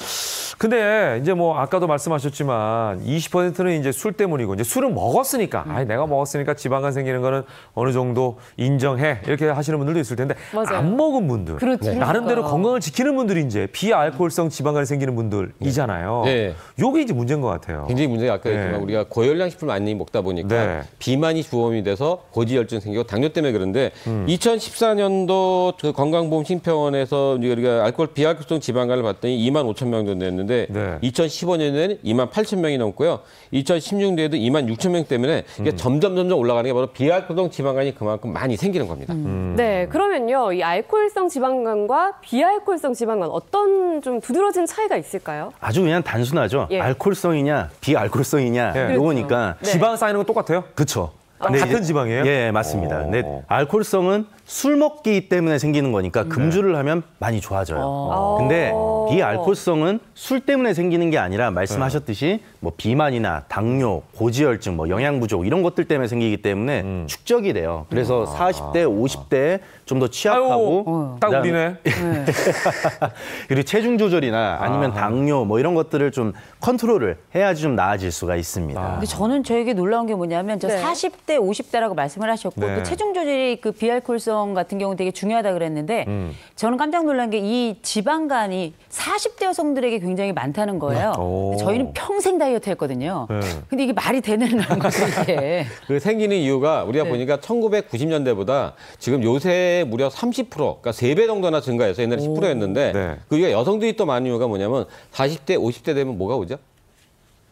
근데 이제 뭐 아까도 말씀하셨지만 20%는 이제 술 때문이고 이제 술은 먹었으니까, 아이 내가 먹었으니까 지방간 생기는 거는 어느 정도 인정해 이렇게 하시는 분들도 있을 텐데 맞아요. 안 먹은 분들, 그렇죠. 나름대로 건강을 지키는 분들이 이제 비알코올성 지방간이 생기는 분들이잖아요. 네. 요게 이제 문제인 것 같아요. 굉장히 문제가 아까 했지만 우리가 고열량 식품을 많이 먹다 보니까 네. 비만이 주범이 돼서 고지혈증 생기고 당뇨 때문에 그런데 2014년도 그 건강보험 심평원에서 우리가 알코올 비알코올성 지방간을 봤더니 25,000명 정도 됐는데 네. 2015년에는 28,000명이 넘고요. 2016년에도 26,000명 때문에 이게 점점 올라가는 게 바로 비알코올성 지방간이 그만큼 많이 생기는 겁니다. 네, 그러면요, 이 알코올성 지방간과 비알코올성 지방간 어떤 좀 두드러진 차이가 있을까요? 아주 그냥 단순하죠. 예. 알코올성이냐 비알코올성이냐 예. 요거니까. 네. 지방 쌓이는 건 똑같아요? 그렇죠. 같은 지방이에요? 예, 맞습니다. 근데 알코올성은 술 먹기 때문에 생기는 거니까 금주를 하면 많이 좋아져요. 근데 비알코올성은 술 때문에 생기는 게 아니라 말씀하셨듯이 뭐 비만이나 당뇨, 고지혈증, 뭐 영양 부족 이런 것들 때문에 생기기 때문에 축적이 돼요. 그래서 40대, 50대에 좀 더 취약하고 딱 우리네. 그리고 체중 조절이나 아니면 당뇨 뭐 이런 것들을 좀 컨트롤을 해야지 좀 나아질 수가 있습니다. 근데 저는 저에게 놀라운 게 뭐냐면 저 네. 40대, 50대라고 말씀을 하셨고 네. 그 체중 조절이 그 비알코올성 같은 경우 되게 중요하다 그랬는데 저는 깜짝 놀란 게 이 지방간이 40대 여성들에게 굉장히 많다는 거예요. 근데 저희는 평생 다이어트 했거든요. 네. 근데 이게 말이 되는 거죠, 이게. 그 생기는 이유가 우리가 보니까 1990년대보다 지금 요새 무려 30%, 그러니까 3배 정도나 증가해서 옛날에 10%였는데 네. 그게 여성들이 또 많은 이유가 뭐냐면 40대, 50대 되면 뭐가 오죠?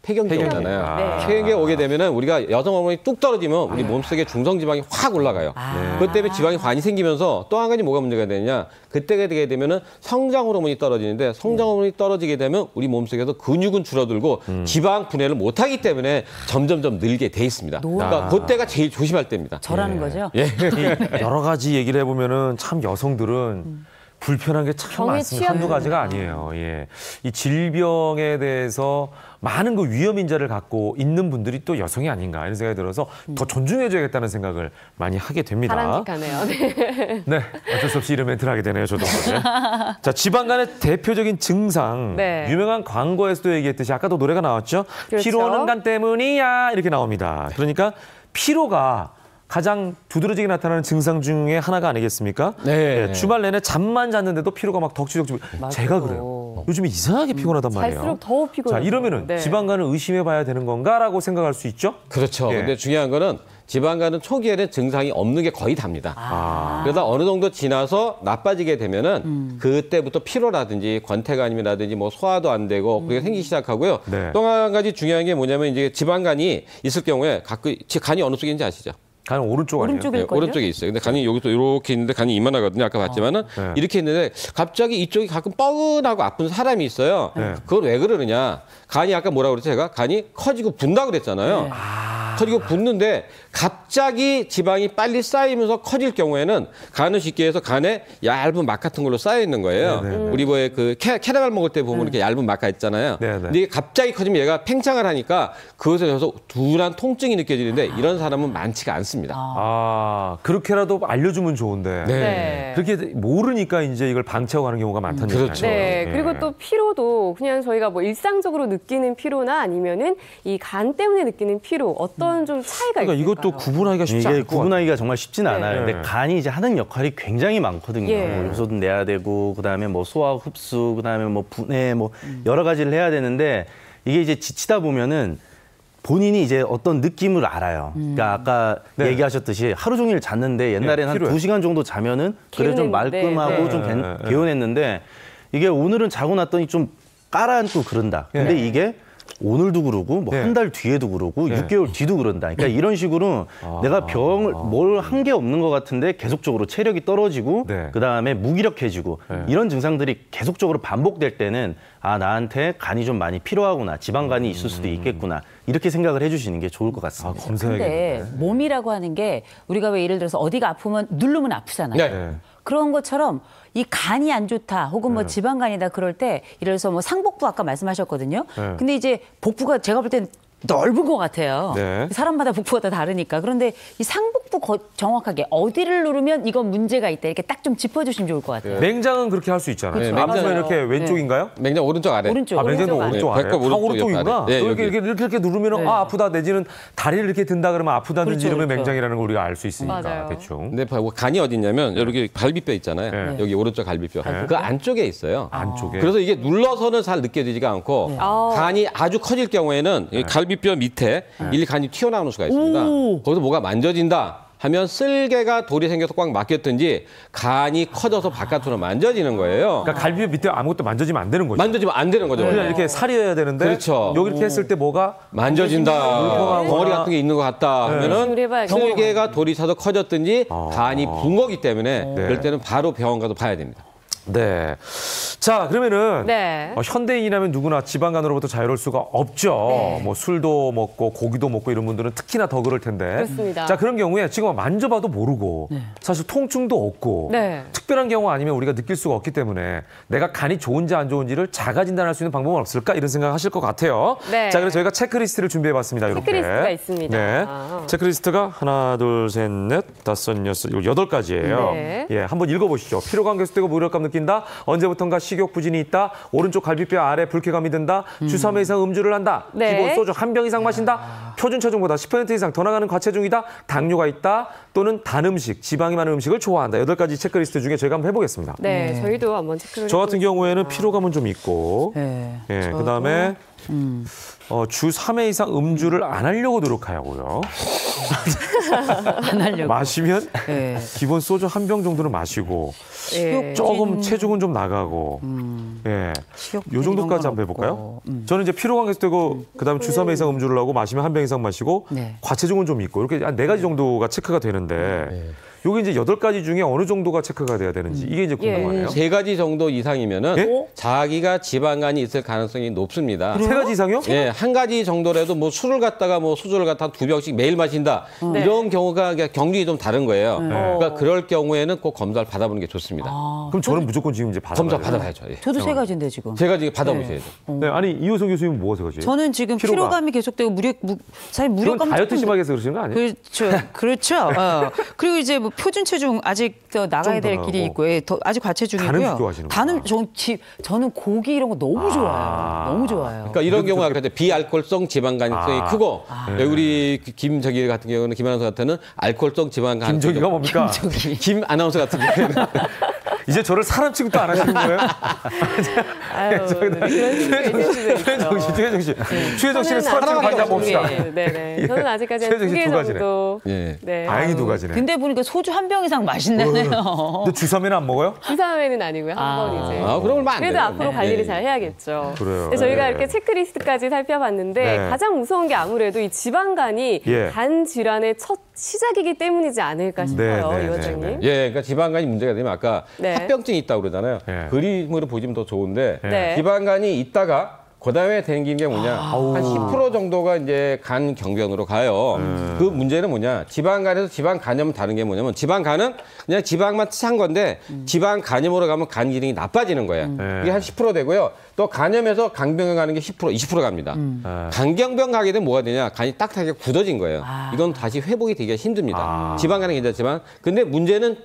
폐경기 오잖아요. 네. 폐경기 오게 되면은 우리가 여성 호르몬이 뚝 떨어지면 우리 몸속에 중성 지방이 확 올라가요. 그것 때문에 지방이 많이 생기면서 또 한 가지 뭐가 문제가 되느냐? 그때가 되게 되면은 성장 호르몬이 떨어지는데 성장 호르몬이 떨어지게 되면 우리 몸속에서 근육은 줄어들고 지방 분해를 못 하기 때문에 점점점 늘게 돼 있습니다. 그러니까 그때가 제일 조심할 때입니다. 저라는 거죠? 이 여러 가지 얘기를 해보면은 참 여성들은 불편한 게 참 병에 많습니다. 한두 가지가 아니에요. 예. 이 질병에 대해서 많은 그 위험 인자를 갖고 있는 분들이 또 여성이 아닌가 이런 생각이 들어서 더 존중해줘야겠다는 생각을 많이 하게 됩니다. 바람직하네요. 네. 네, 어쩔 수 없이 이런 멘트를 하게 되네요, 저도. 네. 자, 지방간의 대표적인 증상. 네. 유명한 광고에서도 얘기했듯이 아까도 노래가 나왔죠. 그렇죠. 피로는 간 때문이야 이렇게 나옵니다. 그러니까 피로가 가장 두드러지게 나타나는 증상 중에 하나가 아니겠습니까? 네. 주말 내내 잠만 잤는데도 피로가 막 덕지덕지. 제가 그래요. 요즘에 이상하게 피곤하단 말이에요. 잘수록 더 피곤해요. 자, 이러면은 네. 지방간을 의심해봐야 되는 건가라고 생각할 수 있죠? 그렇죠. 예. 근데 중요한 거는 지방간은 초기에는 증상이 없는 게 거의 답니다. 그러다 어느 정도 지나서 나빠지게 되면은 그때부터 피로라든지 권태감이라든지 뭐 소화도 안 되고 그게 생기기 시작하고요. 네. 또 한 가지 중요한 게 뭐냐면 이제 지방간이 있을 경우에 가끔 간이 어느 쪽인지 아시죠? 간은 오른쪽 아니에요? 오른쪽에 네, 있거든요? 오른쪽에 있어요. 근데 간이 여기서 이렇게 있는데 간이 이만하거든요. 아까 봤지만은 네. 이렇게 있는데 갑자기 이쪽이 가끔 뻐근하고 아픈 사람이 있어요. 네. 그걸 왜 그러느냐? 간이 아까 뭐라 그랬죠? 제가 간이 커지고 분다 그랬잖아요. 커지고 붓는데 갑자기 지방이 빨리 쌓이면서 커질 경우에는 간은 쉽게 해서 간에 얇은 막 같은 걸로 쌓여 있는 거예요. 우리 뭐에 그 캐러멜 먹을 때 보면 이렇게 얇은 막가 있잖아요. 네, 네. 근데 이게 갑자기 커지면 얘가 팽창을 하니까 그것에서 둔한 통증이 느껴지는데 이런 사람은 많지가 않습니다. 아, 그렇게라도 알려주면 좋은데. 네. 그렇게 모르니까 이제 이걸 방치하고 하는 경우가 많다는 그렇죠. 얘기죠. 네, 그리고 또 피로도 그냥 저희가 뭐 일상적으로 느끼는 피로나 아니면은 이 간 때문에 느끼는 피로 어떤 좀 차이가 그러니까 있을까요? 이것도 구분하기가 쉽지 이게 않을 것 구분하기가 정말 쉽지는 않아요. 네. 근데 간이 이제 하는 역할이 굉장히 많거든요. 예. 뭐 요소도 내야 되고, 그다음에 뭐 소화 흡수, 그다음에 뭐 분해, 뭐 여러 가지를 해야 되는데 이게 이제 지치다 보면은 본인이 이제 어떤 느낌을 알아요. 그러니까 아까 네. 얘기하셨듯이 하루 종일 잤는데 옛날에는 한 필요해요. 2시간 정도 자면은 그래 좀 개운했는데, 말끔하고 네. 좀 네. 개운했는데 이게 오늘은 자고 났더니 좀 깔아앉고 그런다. 근데 네. 이게 오늘도 그러고 뭐 네. 한 달 뒤에도 그러고 네. 6개월 뒤도 그런다. 그러니까 이런 식으로 내가 병을 뭘 한 게 없는 것 같은데 계속적으로 체력이 떨어지고 네. 그다음에 무기력해지고 이런 증상들이 계속적으로 반복될 때는 아 나한테 간이 좀 많이 필요하구나. 지방간이 있을 수도 있겠구나. 이렇게 생각을 해주시는 게 좋을 것 아, 같습니다. 근데 검사해야겠네. 몸이라고 하는 게 우리가 왜 예를 들어서 어디가 아프면 누르면 아프잖아요. 네. 그런 것처럼 이 간이 안 좋다 혹은 뭐 지방간이다 그럴 때 예를 들어서 뭐 상복부 아까 말씀하셨거든요. 네. 근데 이제 복부가 제가 볼 땐 넓은 것 같아요. 네. 사람마다 북부가 다 다르니까. 그런데 이 상북부 정확하게 어디를 누르면 이건 문제가 있다. 이렇게 딱 좀 짚어주시면 좋을 것 같아요. 맹장은 그렇게 할 수 있잖아요. 네, 맹장은 맞아요. 이렇게 왼쪽인가요? 맹장 오른쪽 아래. 오른쪽. 아, 맹장도 오른쪽 아래. 배꼽 다 오른쪽 오른쪽이구나. 옆 아래. 네, 이렇게, 여기. 이렇게 누르면 아, 아프다 내지는 다리를 이렇게 든다 그러면 아프다든지 그렇죠, 이러면 그렇죠. 맹장이라는 걸 우리가 알 수 있으니까 맞아요. 대충. 근데 간이 어디 있냐면 여기 갈비뼈 있잖아요. 네. 여기 오른쪽 갈비뼈. 그 안쪽에 있어요. 안쪽에. 그래서 이게 눌러서는 잘 느껴지지가 않고 간이 아주 커질 경우에는 이 갈비뼈 밑에 간이 튀어나오는 수가 있습니다. 거기서 뭐가 만져진다 하면 쓸개가 돌이 생겨서 꽉 막혔든지 간이 커져서 바깥으로 만져지는 거예요. 그러니까 갈비뼈 밑에 아무것도 만져지면 안 되는 거죠. 만져지면 안 되는 거죠. 그냥 이렇게 살이어야 되는데 그렇죠. 여기 이렇게 했을 때 뭐가 만져진다. 덩어리 같은 게 있는 것 같다 하면은 해봐야겠다. 쓸개가 돌이 차서 커졌든지 간이 분 거기 때문에 네. 그럴 때는 바로 병원 가서 봐야 됩니다. 네. 자, 그러면은 네. 현대인이라면 누구나 지방간으로부터 자유로울 수가 없죠. 네. 뭐 술도 먹고 고기도 먹고 이런 분들은 특히나 더 그럴 텐데. 그렇습니다. 자, 그런 경우에 지금 만져봐도 모르고 사실 통증도 없고 네. 특별한 경우 아니면 우리가 느낄 수가 없기 때문에 내가 간이 좋은지 안 좋은지를 자가 진단할 수 있는 방법은 없을까 이런 생각 하실 것 같아요. 네. 자, 그래서 저희가 체크리스트를 준비해봤습니다. 이렇게. 체크리스트가 있습니다. 네. 아. 체크리스트가 하나, 둘, 셋, 넷, 다섯, 여섯, 일곱, 8가지예요. 네. 예, 한번 읽어보시죠. 피로감 계속되고 무력감 느낀다. 언제부턴가 식욕 부진이 있다. 오른쪽 갈비뼈 아래 불쾌감이 든다. 주 3회 이상 음주를 한다. 네. 기본 소주 한 병 이상 마신다. 표준 체중보다 10% 이상 더 나가는 과체중이다. 당뇨가 있다. 또는 단 음식, 지방이 많은 음식을 좋아한다. 8가지 체크리스트 중에 저희가 한번 해보겠습니다. 네, 저희도 한번 체크를 저 같은 해보겠습니다. 경우에는 피로감은 좀 있고, 예, 그다음에 주 3회 이상 음주를 안 하려고 노력하고요. 안 하려고. 마시면 네. 기본 소주 한 병 정도는 마시고 예. 조금 체중은 좀 나가고, 예, 요 정도까지 한번 해볼까요? 저는 이제 피로감 계속되고 그다음에 주 3회 이상 음주를 하고 마시면 한 병 이상 마시고 네. 과체중은 좀 있고 이렇게 한 4가지 정도가 체크가 되는데. 요게 이제 8가지 중에 어느 정도가 체크가 돼야 되는지 이게 이제 궁금하네요. 3가지 정도 이상이면은 예? 자기가 지방간이 있을 가능성이 높습니다. 3가지 이상이요? 예, 한 가지 정도라도 뭐 술을 갖다가 뭐 수저를 갖다 2병씩 매일 마신다. 이런 경우가 경중이 좀 다른 거예요. 그러니까 그럴 경우에는 꼭 검사를 받아보는 게 좋습니다. 그럼 저는 무조건 지금 이제 검사 받아봐야죠. 예. 저도 3가지인데 지금. 3가지 받아보셔야 돼요. 네, 아니 이호성 교수님은 뭐가 3가지예요? 저는 지금 피로감이 계속되고 사실 그건 무력감 다이어트 심하게 해서 그러시는 거 아니에요? 그렇죠. 그렇죠. 그리고 이제 뭐 표준 체중 아직 더 나가야 될 길이 있고 아직 과체중이고요. 단 음식 좋아하시는구나. 저는 고기 이런 거 너무 좋아요. 너무 좋아요. 그러니까 이런 경우가 아까 비알코올성 지방 가능성이 크고 우리 김저기 같은 경우는 김 아나운서 같은 경우는 알코올성 지방 가능성이 김저기가 뭡니까? 김 아나운서 같은 경우는 이제 저를 사람 취급도 안 하시는 거예요? 아유, 최혜정 씨. 최혜정 씨는 사람 취급하지 한번 봅시다. 네네. 저는 아직까지 한 최혜정 씨 2개 2가지네. 정도. 예. 네. 다행히 2가지네. 근데 보니까 소주 한 병 이상 마신다네요. 근데 주3회는 안 먹어요? 주3회는 아니고요. 한 번 이제. 그럼 얼마 안 그래도 돼요. 앞으로 관리를 잘 해야겠죠. 그래요. 네, 저희가 네. 이렇게 체크리스트까지 살펴봤는데 네. 가장 무서운 게 아무래도 이 지방간이 예. 간 질환의 첫 시작이기 때문이지 않을까 싶어요, 네, 이 원장님. 예, 그러니까 지방간이 문제가 되면 아까 네. 합병증이 있다고 그러잖아요. 네. 그림으로 보시면 더 좋은데 네. 지방간이 있다가 그다음에 생긴 게 뭐냐 한 10% 정도가 이제 간 경변으로 가요. 그 문제는 뭐냐 지방간에서 지방 간염은 다른 게 뭐냐면 지방간은 그냥 지방만 찬 건데 지방 간염으로 가면 간 기능이 나빠지는 거예요. 이게 한 10% 되고요. 또 간염에서 간병변 가는 게 10%, 20% 갑니다. 간경변 가게 되면 뭐가 되냐 간이 딱딱하게 굳어진 거예요. 이건 다시 회복이 되기가 힘듭니다. 지방 간은 괜찮지만 근데 문제는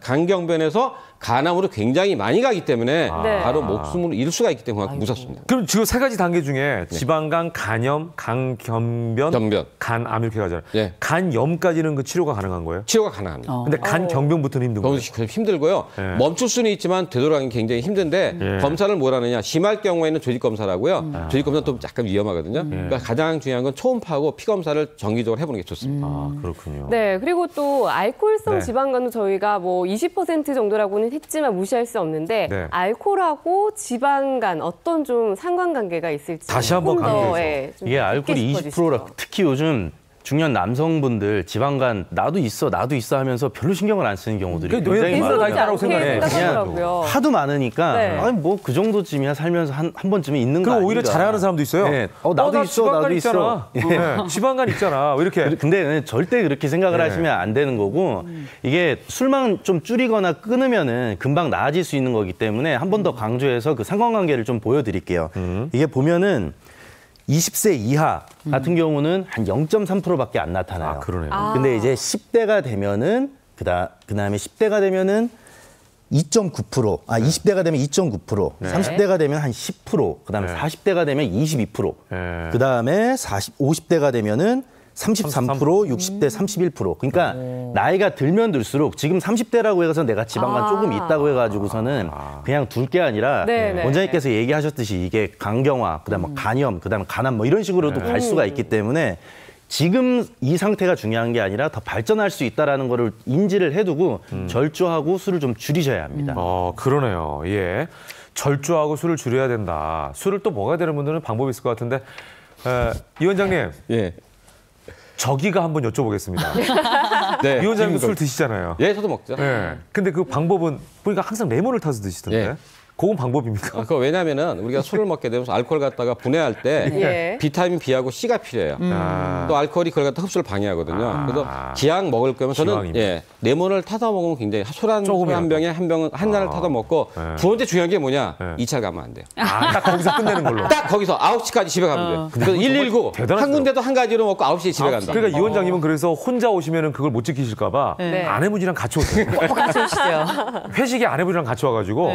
간경변에서 간암으로 굉장히 많이 가기 때문에 바로 목숨을 잃을 수가 있기 때문에 무섭습니다. 그럼 지금 3가지 단계 중에 지방간, 간염, 간경변, 간암 이렇게 가잖아요. 예. 간염까지는 그 치료가 가능한 거예요? 치료가 가능합니다. 근데 간경변부터는 힘든 거예요? 너무 힘들고요. 멈출 수는 있지만 되돌아가기 굉장히 힘든데 검사를 뭘 하느냐. 심할 경우에는 조직 검사를 하고요. 조직 검사는 또 약간 위험하거든요. 그러니까 가장 중요한 건 초음파하고 피 검사를 정기적으로 해보는 게 좋습니다. 그렇군요. 네, 그리고 또 알코올성 네. 지방간도 저희가 뭐 20% 정도라고는 했지만 무시할 수 없는데 네. 알코올하고 지방간 어떤 좀 상관관계가 있을지 다시 한번 조금 더, 강조해서. 예, 좀 이게 깊게 알코올이 짚어주시죠. 20%라 특히 요즘 중년 남성분들 지방간 나도 있어 하면서 별로 신경을 안 쓰는 경우들이 그게 굉장히 뇌 많아요. 다 있다고 생각해요. 그냥 생각하더라고요. 하도 많으니까 네. 아니 뭐 그 정도쯤이야 살면서 한 번쯤은 있는 거 그리고 아닌가. 오히려 잘하는 사람도 있어요. 네. 나도 나 있어 지방간 나도 있잖아. 있어. 네. 지방간 있잖아. 왜 이렇게. 근데 절대 그렇게 생각을 네. 하시면 안 되는 거고 이게 술만 좀 줄이거나 끊으면은 금방 나아질 수 있는 거기 때문에 한 번 더 강조해서 그 상관관계를 좀 보여드릴게요. 이게 보면은 20세 이하 같은 경우는 한 0.3%밖에 안 나타나요. 아, 그러네요. 근데 이제 10대가 되면은 그다음에 10대가 되면은 2.9%, 20대가 되면 2.9%, 30대가 되면 한 10%, 그다음에 40대가 되면 22%, 그다음에 50대가 되면은 33%, 60대 31%. 그러니까 나이가 들면 들수록 지금 30대라고 해서 내가 지방간 조금 있다고 해가지고서는 그냥 둘 게 아니라 원장님께서 얘기하셨듯이 이게 간경화, 그다음에 간염, 그다음에 간암 뭐 이런 식으로도 갈 수가 있기 때문에 지금 이 상태가 중요한 게 아니라 더 발전할 수 있다라는 거를 인지를 해두고 절주하고 술을 좀 줄이셔야 합니다. 그러네요. 예. 절주하고 술을 줄여야 된다. 술을 또 먹어야 되는 분들은 방법이 있을 것 같은데 이 원장님. 예. 저기가 한번 여쭤보겠습니다. 네. 이 원장님도 술 드시잖아요. 예, 저도 먹죠. 네. 근데 그 방법은 보니까 항상 레몬을 타서 드시던데. 예. 그건 방법입니까? 그거 왜냐면은 우리가 술을 먹게 되면 알코올 갖다가 분해할 때 비타민 B하고 C가 필요해요. 또 알코올이 그걸 갖다 흡수를 방해하거든요. 그래서 기왕 먹을 거면 저는 레몬을 타서 먹으면 굉장히 소란 한 병에 한 잔을 타서 먹고 두 번째 중요한 게 뭐냐? 2차 가면 안 돼요. 딱 거기서 끝내는 걸로. 딱 거기서 9시까지 집에 가면 돼요. 그래서 119 한 군데도 한 가지로 먹고 9시에 집에 간다. 그러니까 이 원장님은 그래서 혼자 오시면은 그걸 못 지키실까 봐 아내분이랑 같이 오세요. 꼭 같이 오시죠. 회식에 아내분이랑 같이 와가지고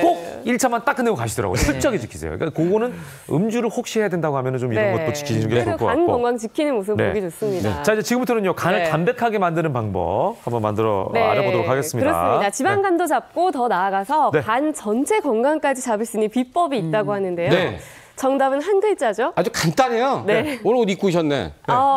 꼭 1차만 딱 끝내고 가시더라고요. 철저하게 지키세요. 그러니까 그거는 음주를 혹시 해야 된다고 하면 좀 이런 것도 지키시는 게 좋을 것 같고. 간 건강 지키는 모습 보기 좋습니다. 자, 이제 지금부터는요. 간을 담백하게 만드는 방법 한번 알아보도록 하겠습니다. 그렇습니다. 지방간도 잡고 더 나아가서 간 전체 건강까지 잡을 수 있는 비법이 있다고 하는데요. 정답은 한 글자죠. 아주 간단해요. 오늘 옷 입고 오셨네.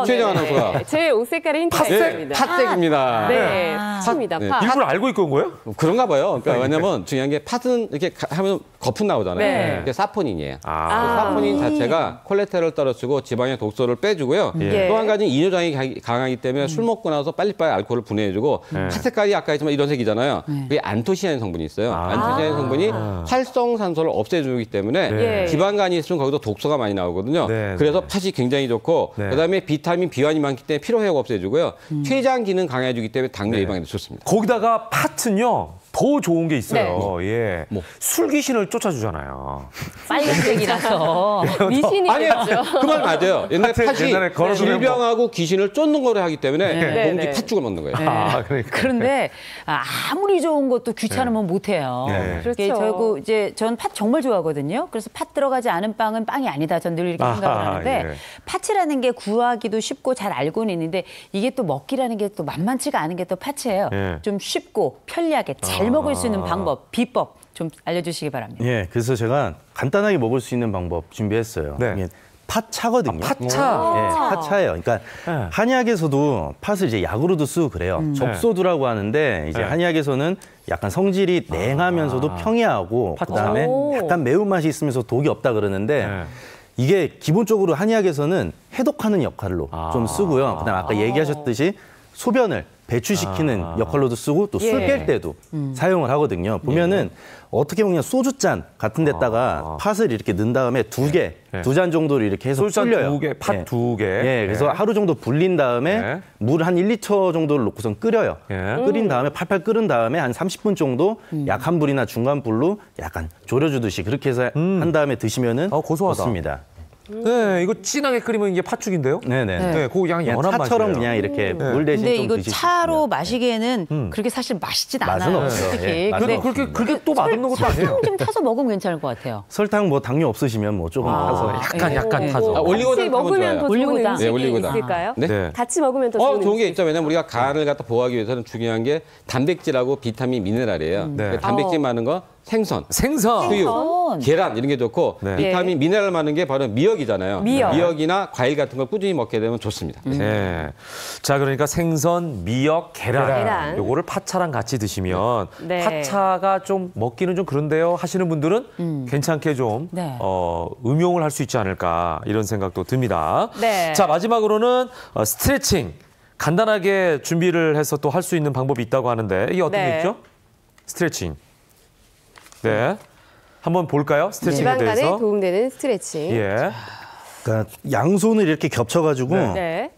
최정 아나운서가. 제 옷 색깔이 힌트가 있습니다. 팥색입니다. 네, 팥입니다. 팥. 일부러 알고 입고 온 거예요? 그런가 봐요. 그러니까 왜냐면 중요한 게 팥은 이렇게 하면 거품 나오잖아요. 그게 사포닌이에요. 사포닌 자체가 콜레스테롤을 떨어뜨리고 지방의 독소를 빼주고요. 또 한 가지는 이뇨장이 강하기 때문에 술 먹고 나서 빨리빨리 알코올을 분해해주고 팥 색깔이 아까 했지만 이런 색이잖아요. 그게 안토시아닌 성분이 있어요. 안토시아닌 성분이 활성산소를 없애주기 때문에 지방간이 있으면 거기서 독소가 많이 나오거든요. 그래서 팥이 굉장히 좋고 그다음에 비타민 B1이 많기 때문에 피로회복 없애주고요. 췌장 기능 강해주기 때문에 당뇨 예방에도 좋습니다. 거기다가 팥은요. 더 좋은 게 있어요. 예. 술 귀신을 쫓아주잖아요. 빨간색이라서. 미신이겠죠. 그 말 맞아요. 옛날에 팥이 질병하고 귀신을 쫓는 거를 하기 때문에 공기 팥죽을 먹는 거예요. 그러니까. 그런데 아무리 좋은 것도 귀찮으면 못해요. 그렇죠. 전 팥 정말 좋아하거든요. 그래서 팥 들어가지 않은 빵은 빵이 아니다. 전 늘 이렇게 생각을 하는데 팥이라는 게 구하기도 쉽고 잘 알고는 있는데 이게 또 먹기라는 게 또 만만치가 않은 게 또 팥이에요. 좀 쉽고 편리하게 잘 먹을 수 있는 방법, 비법 좀 알려주시기 바랍니다. 예, 그래서 제가 간단하게 먹을 수 있는 방법 준비했어요. 이게 팥차거든요. 팥차. 예, 팥차예요. 그러니까 한의학에서도 팥을 이제 약으로도 쓰고 그래요. 접소두라고 하는데 이제 한의학에서는 약간 성질이 냉하면서도 평이하고 그다음에 약간 매운맛이 있으면서 독이 없다 그러는데 이게 기본적으로 한의학에서는 해독하는 역할로 좀 쓰고요. 그다음에 아까 얘기하셨듯이 소변을 배출시키는 역할로도 쓰고 또 술 깰 때도 사용을 하거든요. 보면은 어떻게 보면 소주잔 같은 데다가 팥을 이렇게 넣은 다음에 두 잔 정도를 이렇게 해서 불려요. 팥 두 개. 예, 그래서 하루 정도 불린 다음에 물 한 1리터 정도를 넣고선 끓여요. 끓인 다음에 팔팔 끓은 다음에 한 30분 정도 약한 불이나 중간 불로 약간 졸여주듯이 그렇게 해서 한 다음에 드시면은 고소하다. 좋습니다. 네, 이거 진하게 끓이면 이게 팥죽인데요? 네네. 그거 그냥 연한 차처럼 맛이에요. 그냥 이렇게 물 대신 근데 좀 이거 드시면 차로 마시기에는 그렇게 사실 맛있진 맛은 않아요. 없어요. 솔직히. 맛은 근데 그렇게 또 맛없는 것도 아니에요. 설탕 좀 타서 먹으면 괜찮을 것 같아요. 설탕 뭐 당뇨 없으시면 뭐 조금 타서 약간 타서. 같이 먹으면 더 좋은 올리고당. 음식이 올리고당. 있을까요? 네. 같이 먹으면 더 좋은 좋은 게 음식. 있죠. 왜냐면 우리가 간을 갖다 보호하기 위해서는 중요한 게 단백질하고 비타민, 미네랄이에요. 단백질 많은 거 생선, 수육, 계란 이런 게 좋고 비타민, 미네랄 많은 게 바로 미역이잖아요. 미역이나 과일 같은 걸 꾸준히 먹게 되면 좋습니다. 네. 자, 그러니까 생선, 미역, 계란. 요거를 팥차랑 같이 드시면 팥차가 좀 먹기는 좀 그런데요 하시는 분들은 괜찮게 좀 음용을 할 수 있지 않을까 이런 생각도 듭니다. 자, 마지막으로는 스트레칭. 간단하게 준비를 해서 또 할 수 있는 방법이 있다고 하는데 이게 어떤 게 있죠? 스트레칭. 네. 한번 볼까요? 스트레칭에 대해서. 지방간에 도움되는 스트레칭. 예. 그러니까 양손을 이렇게 겹쳐가지고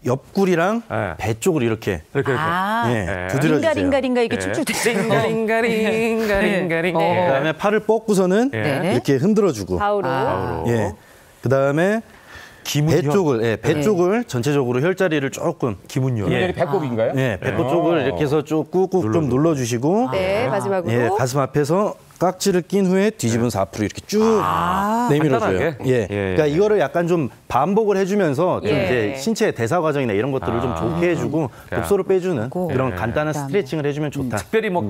옆구리랑 배 쪽을 이렇게 두드려주세요. 링가링가 이게 쭉쭉 링가링가링가링. 그다음에 팔을 뻗고서는 이렇게 흔들어주고. 좌우로. 예. 그다음에 기문혈? 배 쪽을, 예, 배 쪽을 전체적으로 혈자리를 조금 기문혈. 예. 배꼽인가요? 예, 배꼽 쪽을 이렇게 해서 쭉 꾹꾹 좀 눌러주시고 네, 마지막으로. 예, 가슴 앞에서 깍지를 낀 후에 뒤집으면서 앞으로 이렇게 쭉 내밀어줘요. 간단하게? 예. 그러니까 이거를 약간 좀 반복을 해주면서 좀 예. 이제 신체 대사 과정이나 이런 것들을 좀 좋게 해주고 독소를 빼주는 이런 간단한 스트레칭을 해주면 좋다. 특별히 뭐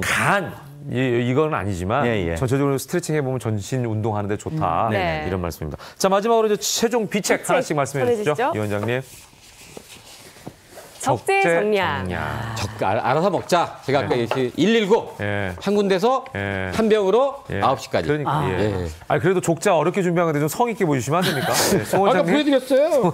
이건 아니지만 예, 예. 전체적으로 스트레칭 해보면 전신 운동하는데 좋다. 네. 이런 말씀입니다. 자, 마지막으로 이제 최종 비책 하나씩 말씀해 주시죠. 전해주시죠. 이 원장님. 적재 정량. 알아서 먹자. 제가 아까 얘기 119 예. 한 군데서 한 병으로 예. 9시까지. 그러니까. 예. 아니, 그래도 족자 어렵게 준비한 건데 좀 성 있게 보여주시면 안 됩니까? 네, 송 아까 원장님. 보여드렸어요.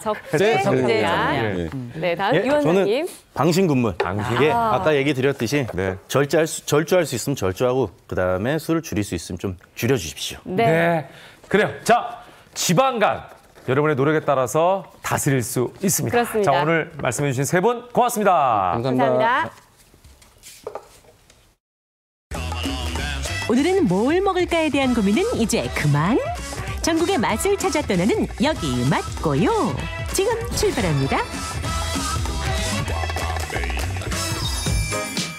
적재 정량. 네, 다음 이 원장님. 저는 방신근물. 방신. 예, 아까 얘기 드렸듯이 네. 절주할 수 있으면 절주하고 그다음에 술을 줄일 수 있으면 좀 줄여주십시오. 네. 그래요. 자, 지방간. 여러분의 노력에 따라서 다스릴 수 있습니다. 그렇습니다. 자, 오늘 말씀해 주신 세 분 고맙습니다. 감사합니다. 오늘은 뭘 먹을까에 대한 고민은 이제 그만. 전국의 맛을 찾아 떠나는 여기 맛고요. 지금 출발합니다.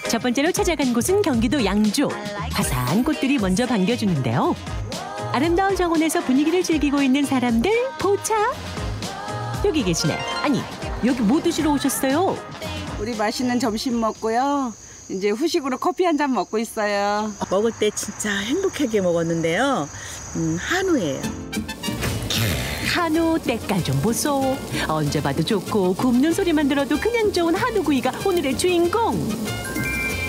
첫 번째로 찾아간 곳은 경기도 양주. 화사한 꽃들이 먼저 반겨주는데요. 아름다운 정원에서 분위기를 즐기고 있는 사람들 포착. 여기 계시네. 아니, 여기 뭐 드시러 오셨어요? 우리 맛있는 점심 먹고요. 이제 후식으로 커피 한 잔 먹고 있어요. 먹을 때 진짜 행복하게 먹었는데요. 한우예요. 한우 때깔 좀 보소. 언제 봐도 좋고 굽는 소리만 들어도 그냥 좋은 한우구이가 오늘의 주인공.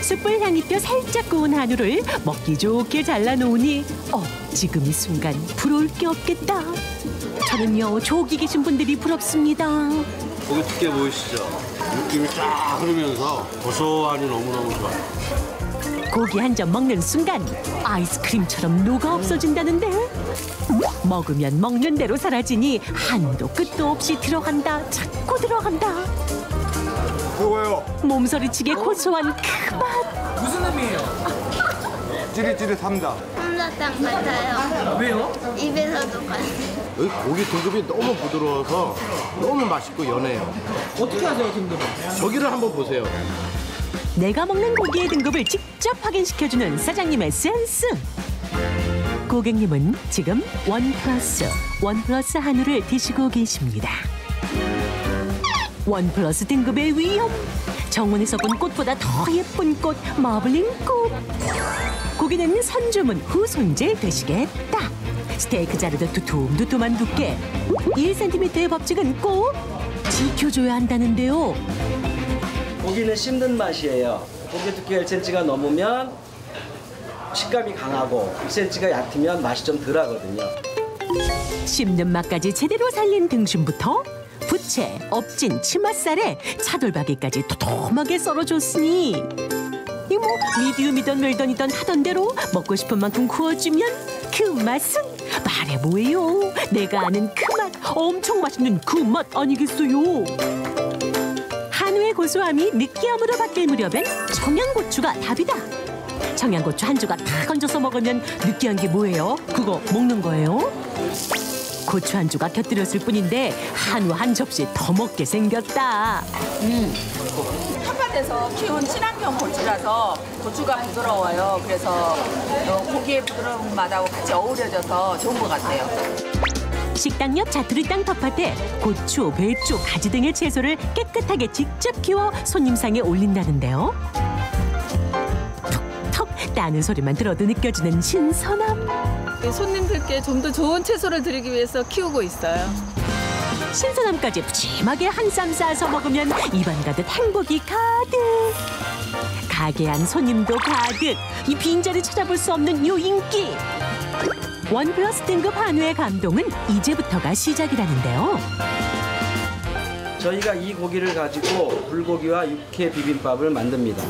숯불 향이 뼈 살짝 구운 한우를 먹기 좋게 잘라놓으니 지금 이 순간 부러울 게 없겠다. 저는요 저기 계신 분들이 부럽습니다. 고기 두께 보이시죠? 느낌이 쫙 흐르면서 고소하니 너무너무 좋아요. 고기 한 점 먹는 순간 아이스크림처럼 녹아 없어진다는데 먹으면 먹는 대로 사라지니 한도 끝도 없이 들어간다. 자꾸 들어간다. 그거요. 몸서리치게 고소한 그 맛. 무슨 음이에요? 찌릿찌릿합니다. 솜사탕 같아요. 왜요? 입에서도 가요. 여기 고기 등급이 너무 부드러워서 너무 맛있고 연해요. 어떻게 하세요, 등급을? 저기를 한번 보세요. 내가 먹는 고기의 등급을 직접 확인시켜주는 사장님의 센스. 고객님은 지금 원 플러스 한우를 드시고 계십니다. 원 플러스 등급의 위험. 정원에서 본 꽃보다 더 예쁜 꽃, 마블링 꽃. 고기는 선주문 후 손질 되시겠다. 스테이크 자르듯 두툼두툼한 두께. 1cm의 법칙은 꼭 지켜줘야 한다는데요. 고기는 씹는 맛이에요. 고기 두께 1cm가 넘으면 식감이 강하고 1cm가 얕으면 맛이 좀 덜하거든요. 씹는 맛까지 제대로 살린 등심부터 부채, 엎진, 치맛살에 차돌박이까지 도톰하게 썰어줬으니 이 뭐 미디움이던 웰던이던 하던 대로 먹고 싶은 만큼 구워주면 그 맛은 말해 뭐예요. 내가 아는 그 맛, 엄청 맛있는 그 맛 아니겠어요. 한우의 고소함이 느끼함으로 바뀔 무렵엔 청양고추가 답이다. 청양고추 한 조각 다 건져서 먹으면 느끼한 게 뭐예요? 그거 먹는 거예요? 고추 한 조각 곁들였을 뿐인데 한우 한 접시 더 먹게 생겼다. 텃밭에서 키운 친환경 고추라서 고추가 부드러워요. 그래서 고기의 부드러운 맛하고 같이 어우러져서 좋은 것 같아요. 식당 옆 자투리 땅 텃밭에 고추, 배추, 가지 등의 채소를 깨끗하게 직접 키워 손님상에 올린다는데요. 톡톡 따는 소리만 들어도 느껴지는 신선함. 손님들께 좀 더 좋은 채소를 드리기 위해서 키우고 있어요. 신선함까지 푸짐하게 한 쌈 싸서 먹으면 입안 가득 행복이 가득. 가게 안 손님도 가득. 이 빈자리 찾아볼 수 없는 요 인기. 원 플러스 등급 한우의 감동은 이제부터가 시작이라는데요. 저희가 이 고기를 가지고 불고기와 육회 비빔밥을 만듭니다.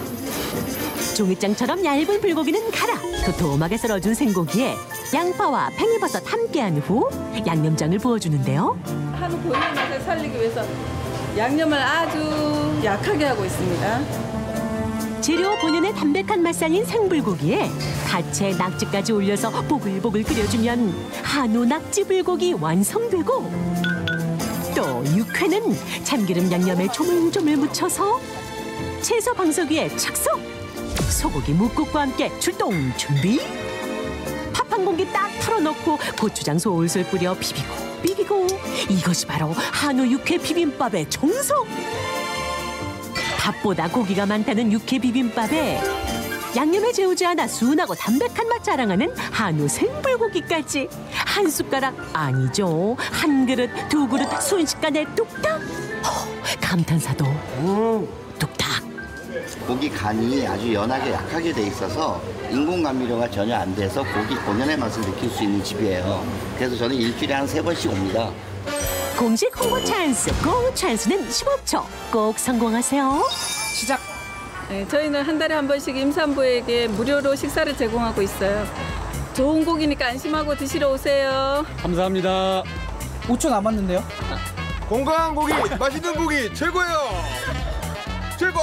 종이장처럼 얇은 불고기는 갈아 도톰하게 썰어준 생고기에 양파와 팽이버섯 함께한 후 양념장을 부어주는데요. 한우 본연의 맛을 살리기 위해서 양념을 아주 약하게 하고 있습니다. 재료 본연의 담백한 맛 살린 생불고기에 가채, 낙지까지 올려서 보글보글 끓여주면 한우 낙지 불고기 완성되고, 또 육회는 참기름 양념에 조물조물 묻혀서 채소 방석 위에 착석! 소고기 묵국과 함께 출동 준비! 밥 한 공기 딱 풀어넣고 고추장 솔솔 뿌려 비비고 이것이 바로 한우 육회 비빔밥의 정석! 밥보다 고기가 많다는 육회 비빔밥에 양념에 재우지 않아 순하고 담백한 맛 자랑하는 한우 생불고기까지 한 숟가락 아니죠. 한 그릇, 두 그릇 순식간에 뚝딱! 감탄사도 뚝딱! 고기 간이 아주 연하게 약하게 돼 있어서 인공 감미료가 전혀 안 돼서 고기 본연의 맛을 느낄 수 있는 집이에요. 그래서 저는 일주일에 한 3번씩 옵니다. 공식 홍보 찬스, 고 찬스는 15초. 꼭 성공하세요. 시작. 네, 저희는 한 달에 한 번씩 임산부에게 무료로 식사를 제공하고 있어요. 좋은 고기니까 안심하고 드시러 오세요. 감사합니다. 5초 남았는데요? 건강한 고기, 맛있는 고기 최고예요. 최고!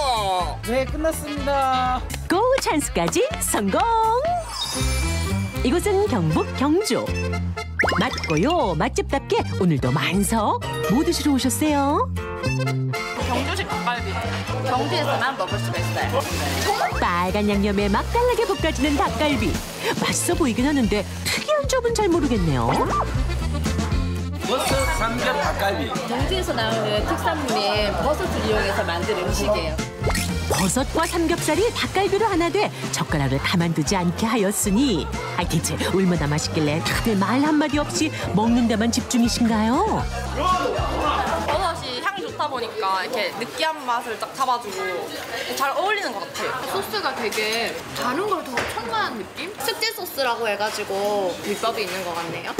네, 끝났습니다. 고 찬스까지 성공! 이곳은 경북 경주. 맛고요, 맛집답게 오늘도 만석. 뭐 드시러 오셨어요? 경주식 닭갈비. 경주에서만 먹을 수가 있어요. 빨간 양념에 맛깔나게 볶아지는 닭갈비. 맛있어 보이긴 하는데 특이한 점은 잘 모르겠네요. 버섯 삼겹 닭갈비. 경주에서 나오는 특산물인 버섯을 이용해서 만든 음식이에요. 버섯과 삼겹살이 닭갈비로 하나 돼 젓가락을 가만두지 않게 하였으니 대체 얼마나 맛있길래 다들 말 한마디 없이 먹는 데만 집중이신가요? 버섯이 향이 좋다 보니까 이렇게 느끼한 맛을 딱 잡아주고 잘 어울리는 것 같아요. 소스가 되게 다른 걸 더 첨가한 느낌? 특제 소스라고 해가지고 비법이 있는 것 같네요.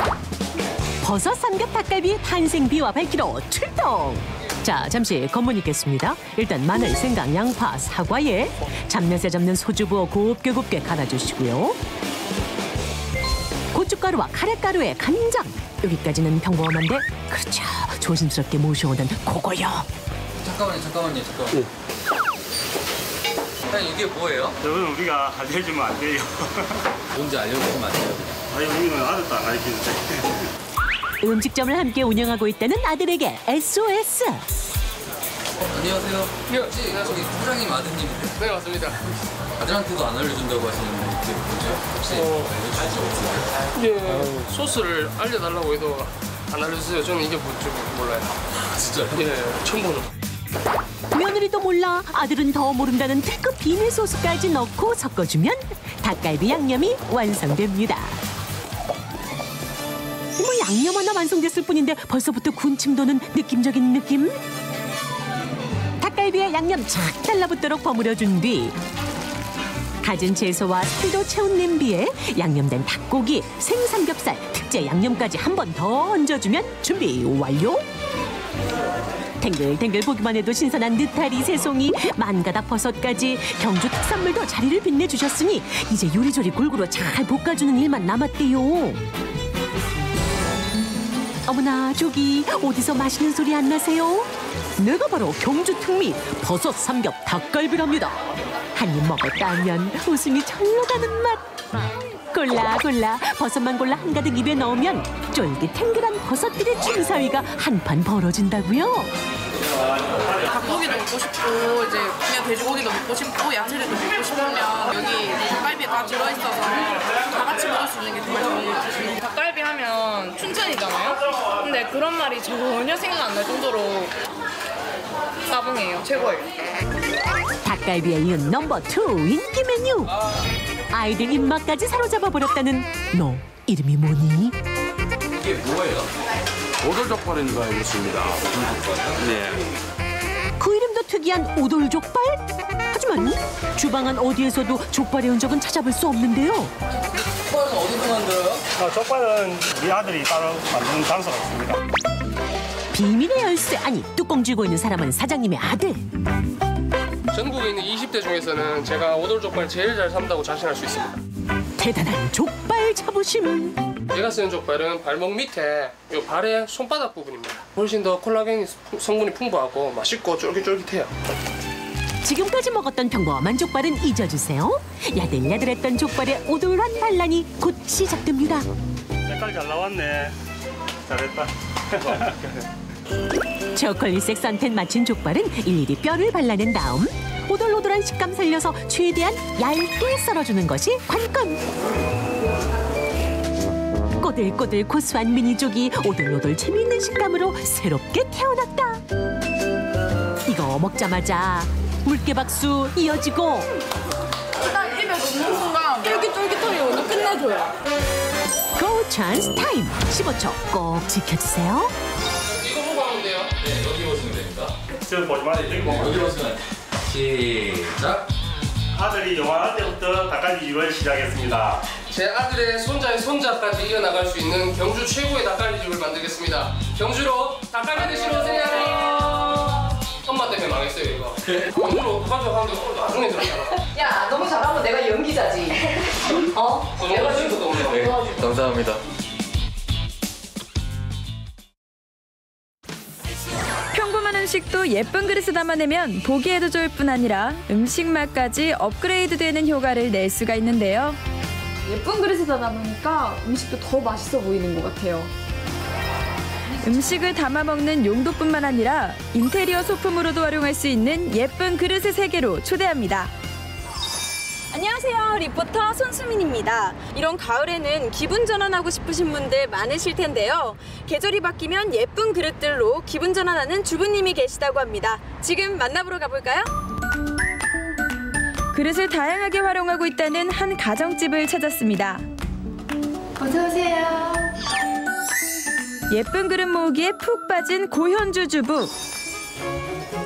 버섯 삼겹 닭갈비 탄생 비와 밝히러 출동! 자, 잠시 검문있겠습니다. 일단 마늘, 생강, 양파, 사과에 잡내새 잡는 소주 부어 곱게 갈아주시고요. 고춧가루와 카레가루에 간장. 여기까지는 평범한데 그렇죠. 조심스럽게 모셔오는 그거요. 잠깐만요. 사장님 이게 뭐예요? 저는 우리가 알려주면 안 돼요. 뭔지 알려주시면 안 돼요? 아니 우리는 아직도 안 가르치는데. 음식점을 함께 운영하고 있다는 아들에게 SOS. 안녕하세요. 혹시 저기 사장님 아드님인데? 네 맞습니다. 아들한테도 안 알려준다고 하시는데 이게 뭐죠? 혹시 알려주실 수 없으세요? 이게 소스를 알려달라고 해도 안 알려주세요. 저는 이게 뭔지 몰라요. 진짜요? 예, 처음 보는. 며느리도 몰라 아들은 더 모른다는 특급 비밀 소스까지 넣고 섞어주면 닭갈비 양념이 완성됩니다. 양념 하나 완성됐을 뿐인데 벌써부터 군침 도는 느낌적인 느낌? 닭갈비에 양념 착 달라붙도록 버무려준 뒤 갖은 채소와 살도 채운 냄비에 양념된 닭고기, 생삼겹살, 특제 양념까지 한 번 더 얹어주면 준비 완료! 탱글탱글 보기만 해도 신선한 느타리, 새송이, 만가닥 버섯까지 경주 특산물도 자리를 빛내주셨으니 이제 요리조리 골고루 잘 볶아주는 일만 남았대요. 어머나 저기 어디서 맛있는 소리 안 나세요? 내가 바로 경주 특미 버섯 삼겹 닭갈비랍니다. 한 입 먹었다면 웃음이 절로 가는 맛. 골라 버섯만 골라 한가득 입에 넣으면 쫄깃탱글한 버섯들의 춤사위가 한판 벌어진다고요. 닭고기도 먹고 싶고 이제 그냥 돼지고기도 먹고 싶고 야채도 먹고 싶으면 여기 닭갈비에 다 들어있어서 다 같이 먹을 수 있는 게 정말 좋은 것 같아요. 닭갈비 하면 춘천이잖아요. 근데 그런 말이 전혀 생각 안 날 정도로 따봉이에요. 최고예요. 닭갈비에 이은 넘버 2 인기 메뉴. 아이들 입맛까지 사로잡아 버렸다는 너 이름이 뭐니? 이게 뭐예요? 오돌족발인 줄 알고 있습니다. 네. 그 이름도 특이한 오돌족발? 하지만 주방 안 어디에서도 족발의 흔적은 찾아볼 수 없는데요. 족발은 어디서 만들어요? 족발은 우리 아들이 따로 만드는 장소가 있습니다. 비밀의 열쇠, 아니 뚜껑 쥐고 있는 사람은 사장님의 아들. 전국에 있는 20대 중에서는 제가 오돌족발 제일 잘 산다고 자신할 수 있습니다. 대단한 족발 자부심. 제가 쓰는 족발은 발목 밑에 이 발의 손바닥 부분입니다. 훨씬 더 콜라겐 성분이 풍부하고 맛있고 쫄깃쫄깃해요. 지금까지 먹었던 평범한 족발은 잊어주세요. 야들야들했던 족발의 오돌한 반란이 곧 시작됩니다. 색깔 잘 나왔네. 잘했다. 초콜릿색 선텐 맞힌 족발은 일일이 뼈를 발라낸 다음 오돌오돌한 식감 살려서 최대한 얇게 썰어주는 것이 관건. 꼬들꼬들 고소한 미니족이 오돌오돌 재미있는 식감으로 새롭게 태어났다. 이거 먹자마자 물개박수 이어지고 일단 입에 넣는 순간 쫄깃쫄깃하게 오늘 끝내줘요. 고 찬스 타임! 15초 꼭 지켜주세요. 이거 보고 하면 돼요. 네, 여기 보시면 됩니다. 저 보지 마세요. 여기 보시면 시작. 아들이 요만할 때부터 닭갈비 집을 시작했습니다. 제 아들의 손자의 손자까지 이어나갈 수 있는 경주 최고의 닭갈비집을 만들겠습니다. 경주로 닭갈비 드시러 오세요. 엄마 때문에 망했어요 이거. 경주로 닭갈비 하는데 나중에 들었잖아. 야, 너무 잘하면 내가 연기자지. 어? 내가 지금도 너무 네, 감사합니다. 평범한 음식도 예쁜 그릇에 담아내면 보기에도 좋을 뿐 아니라 음식 맛까지 업그레이드되는 효과를 낼 수가 있는데요. 예쁜 그릇에다 담으니까 음식도 더 맛있어 보이는 것 같아요. 음식을 담아 먹는 용도뿐만 아니라 인테리어 소품으로도 활용할 수 있는 예쁜 그릇의 세계로 초대합니다. 안녕하세요. 리포터 손수민입니다. 이런 가을에는 기분 전환하고 싶으신 분들 많으실 텐데요. 계절이 바뀌면 예쁜 그릇들로 기분 전환하는 주부님이 계시다고 합니다. 지금 만나보러 가볼까요? 그릇을 다양하게 활용하고 있다는 한 가정집을 찾았습니다. 어서 오세요. 예쁜 그릇 모으기에 푹 빠진 고현주 주부.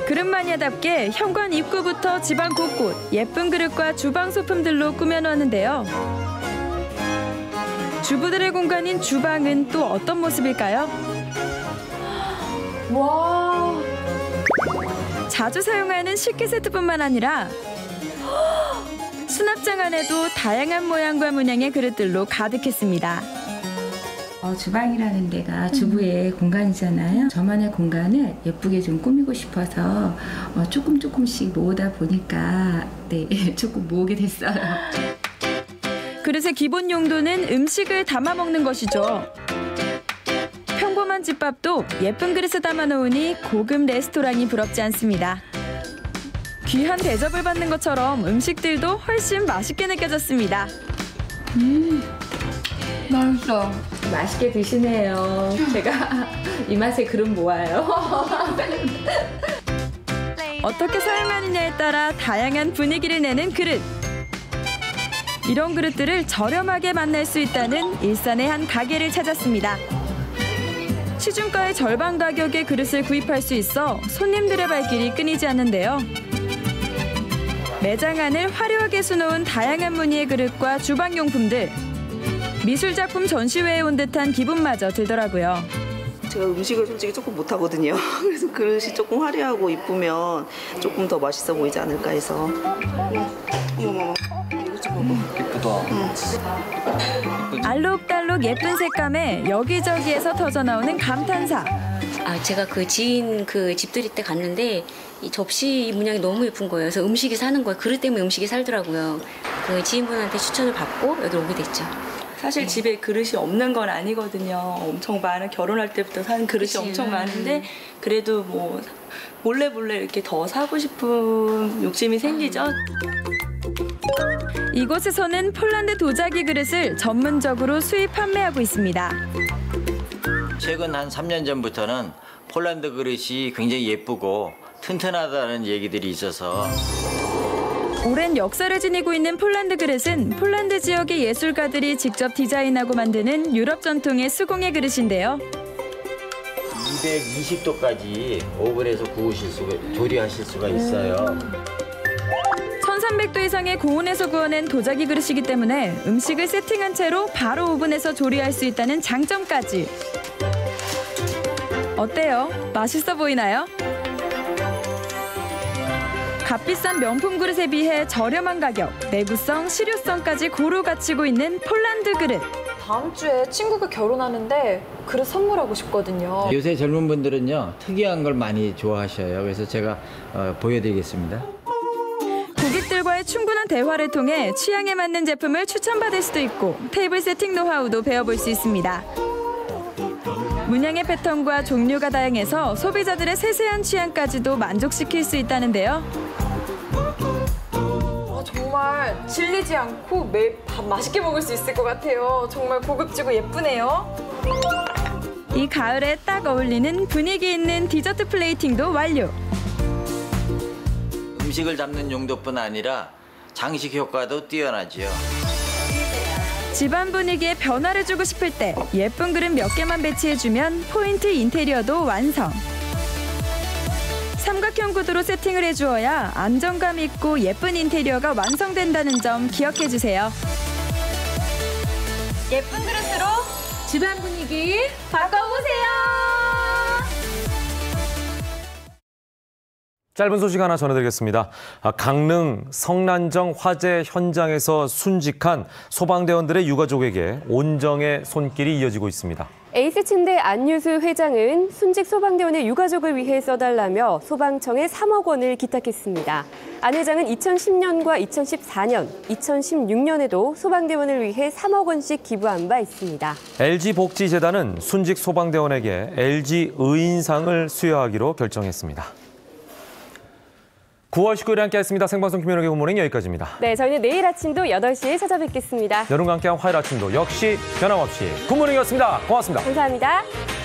그릇 마니아답게 현관 입구부터 집안 곳곳 예쁜 그릇과 주방 소품들로 꾸며놓았는데요. 주부들의 공간인 주방은 또 어떤 모습일까요? 와. 자주 사용하는 식기 세트뿐만 아니라 수납장 안에도 다양한 모양과 문양의 그릇들로 가득했습니다. 주방이라는 데가 주부의 공간이잖아요. 저만의 공간을 예쁘게 좀 꾸미고 싶어서 조금씩 모으다 보니까 조금 모으게 됐어요. 그릇의 기본 용도는 음식을 담아 먹는 것이죠. 평범한 집밥도 예쁜 그릇에 담아 놓으니 고급 레스토랑이 부럽지 않습니다. 귀한 대접을 받는 것처럼 음식들도 훨씬 맛있게 느껴졌습니다. 맛있어. 맛있게 드시네요. 제가 이 맛에 그릇 모아요. 어떻게 사용하느냐에 따라 다양한 분위기를 내는 그릇. 이런 그릇들을 저렴하게 만날 수 있다는 일산의 한 가게를 찾았습니다. 시중가의 절반 가격의 그릇을 구입할 수 있어 손님들의 발길이 끊이지 않는데요. 매장 안을 화려하게 수놓은 다양한 무늬의 그릇과 주방용품들. 미술작품 전시회에 온 듯한 기분마저 들더라고요. 제가 음식을 솔직히 조금 못하거든요. 그래서 그릇이 조금 화려하고 이쁘면 조금 더 맛있어 보이지 않을까 해서. 어머, 이거 좀 봐봐. 예쁘다. 알록달록 예쁜 색감에 여기저기에서 터져나오는 감탄사. 제가 그 지인 그 집들이 때 갔는데 이 접시 문양이 너무 예쁜 거예요. 그래서 음식이 사는 거예요. 그릇 때문에 음식이 살더라고요. 그 지인분한테 추천을 받고 여기 오게 됐죠. 사실 집에 그릇이 없는 건 아니거든요. 엄청 많은 결혼할 때부터 산 그릇이 엄청 많은데 그래도 뭐 몰래 이렇게 더 사고 싶은 욕심이 생기죠. 이곳에서는 폴란드 도자기 그릇을 전문적으로 수입 판매하고 있습니다. 최근 한 3년 전부터는 폴란드 그릇이 굉장히 예쁘고 튼튼하다는 얘기들이 있어서 오랜 역사를 지니고 있는 폴란드 그릇은 폴란드 지역의 예술가들이 직접 디자인하고 만드는 유럽 전통의 수공예 그릇인데요. 220도까지 오븐에서 조리하실 수가 있어요. 1300도 이상의 고온에서 구워낸 도자기 그릇이기 때문에 음식을 세팅한 채로 바로 오븐에서 조리할 수 있다는 장점까지. 어때요? 맛있어 보이나요? 값비싼 명품 그릇에 비해 저렴한 가격, 내구성, 실효성까지 고루 갖추고 있는 폴란드 그릇. 다음 주에 친구가 결혼하는데 그릇 선물하고 싶거든요. 요새 젊은 분들은요 특이한 걸 많이 좋아하셔요. 그래서 제가 보여드리겠습니다. 환자와의 충분한 대화를 통해 취향에 맞는 제품을 추천받을 수도 있고 테이블 세팅 노하우도 배워볼 수 있습니다. 문양의 패턴과 종류가 다양해서 소비자들의 세세한 취향까지도 만족시킬 수 있다는데요. 정말 질리지 않고 매일 밥 맛있게 먹을 수 있을 것 같아요. 정말 고급지고 예쁘네요. 이 가을에 딱 어울리는 분위기 있는 디저트 플레이팅도 완료. 음식을 담는 용도뿐 아니라 장식 효과도 뛰어나지요. 집안 분위기에 변화를 주고 싶을 때 예쁜 그릇 몇 개만 배치해주면 포인트 인테리어도 완성. 삼각형 구도로 세팅을 해주어야 안정감 있고 예쁜 인테리어가 완성된다는 점 기억해주세요. 예쁜 그릇으로 집안 분위기 바꿔보세요. 짧은 소식 하나 전해드리겠습니다. 강릉 성난정 화재 현장에서 순직한 소방대원들의 유가족에게 온정의 손길이 이어지고 있습니다. 에이스침대 안유수 회장은 순직 소방대원의 유가족을 위해 써달라며 소방청에 3억 원을 기탁했습니다. 안 회장은 2010년과 2014년, 2016년에도 소방대원을 위해 3억 원씩 기부한 바 있습니다. LG복지재단은 순직 소방대원에게 LG 의인상을 수여하기로 결정했습니다. 9월 19일에 함께했습니다. 생방송 김현욱의 굿모닝 여기까지입니다. 네, 저희는 내일 아침도 8시에 찾아뵙겠습니다. 여러분과 함께한 화요일 아침도 역시 변함없이 굿모닝이었습니다. 고맙습니다. 감사합니다.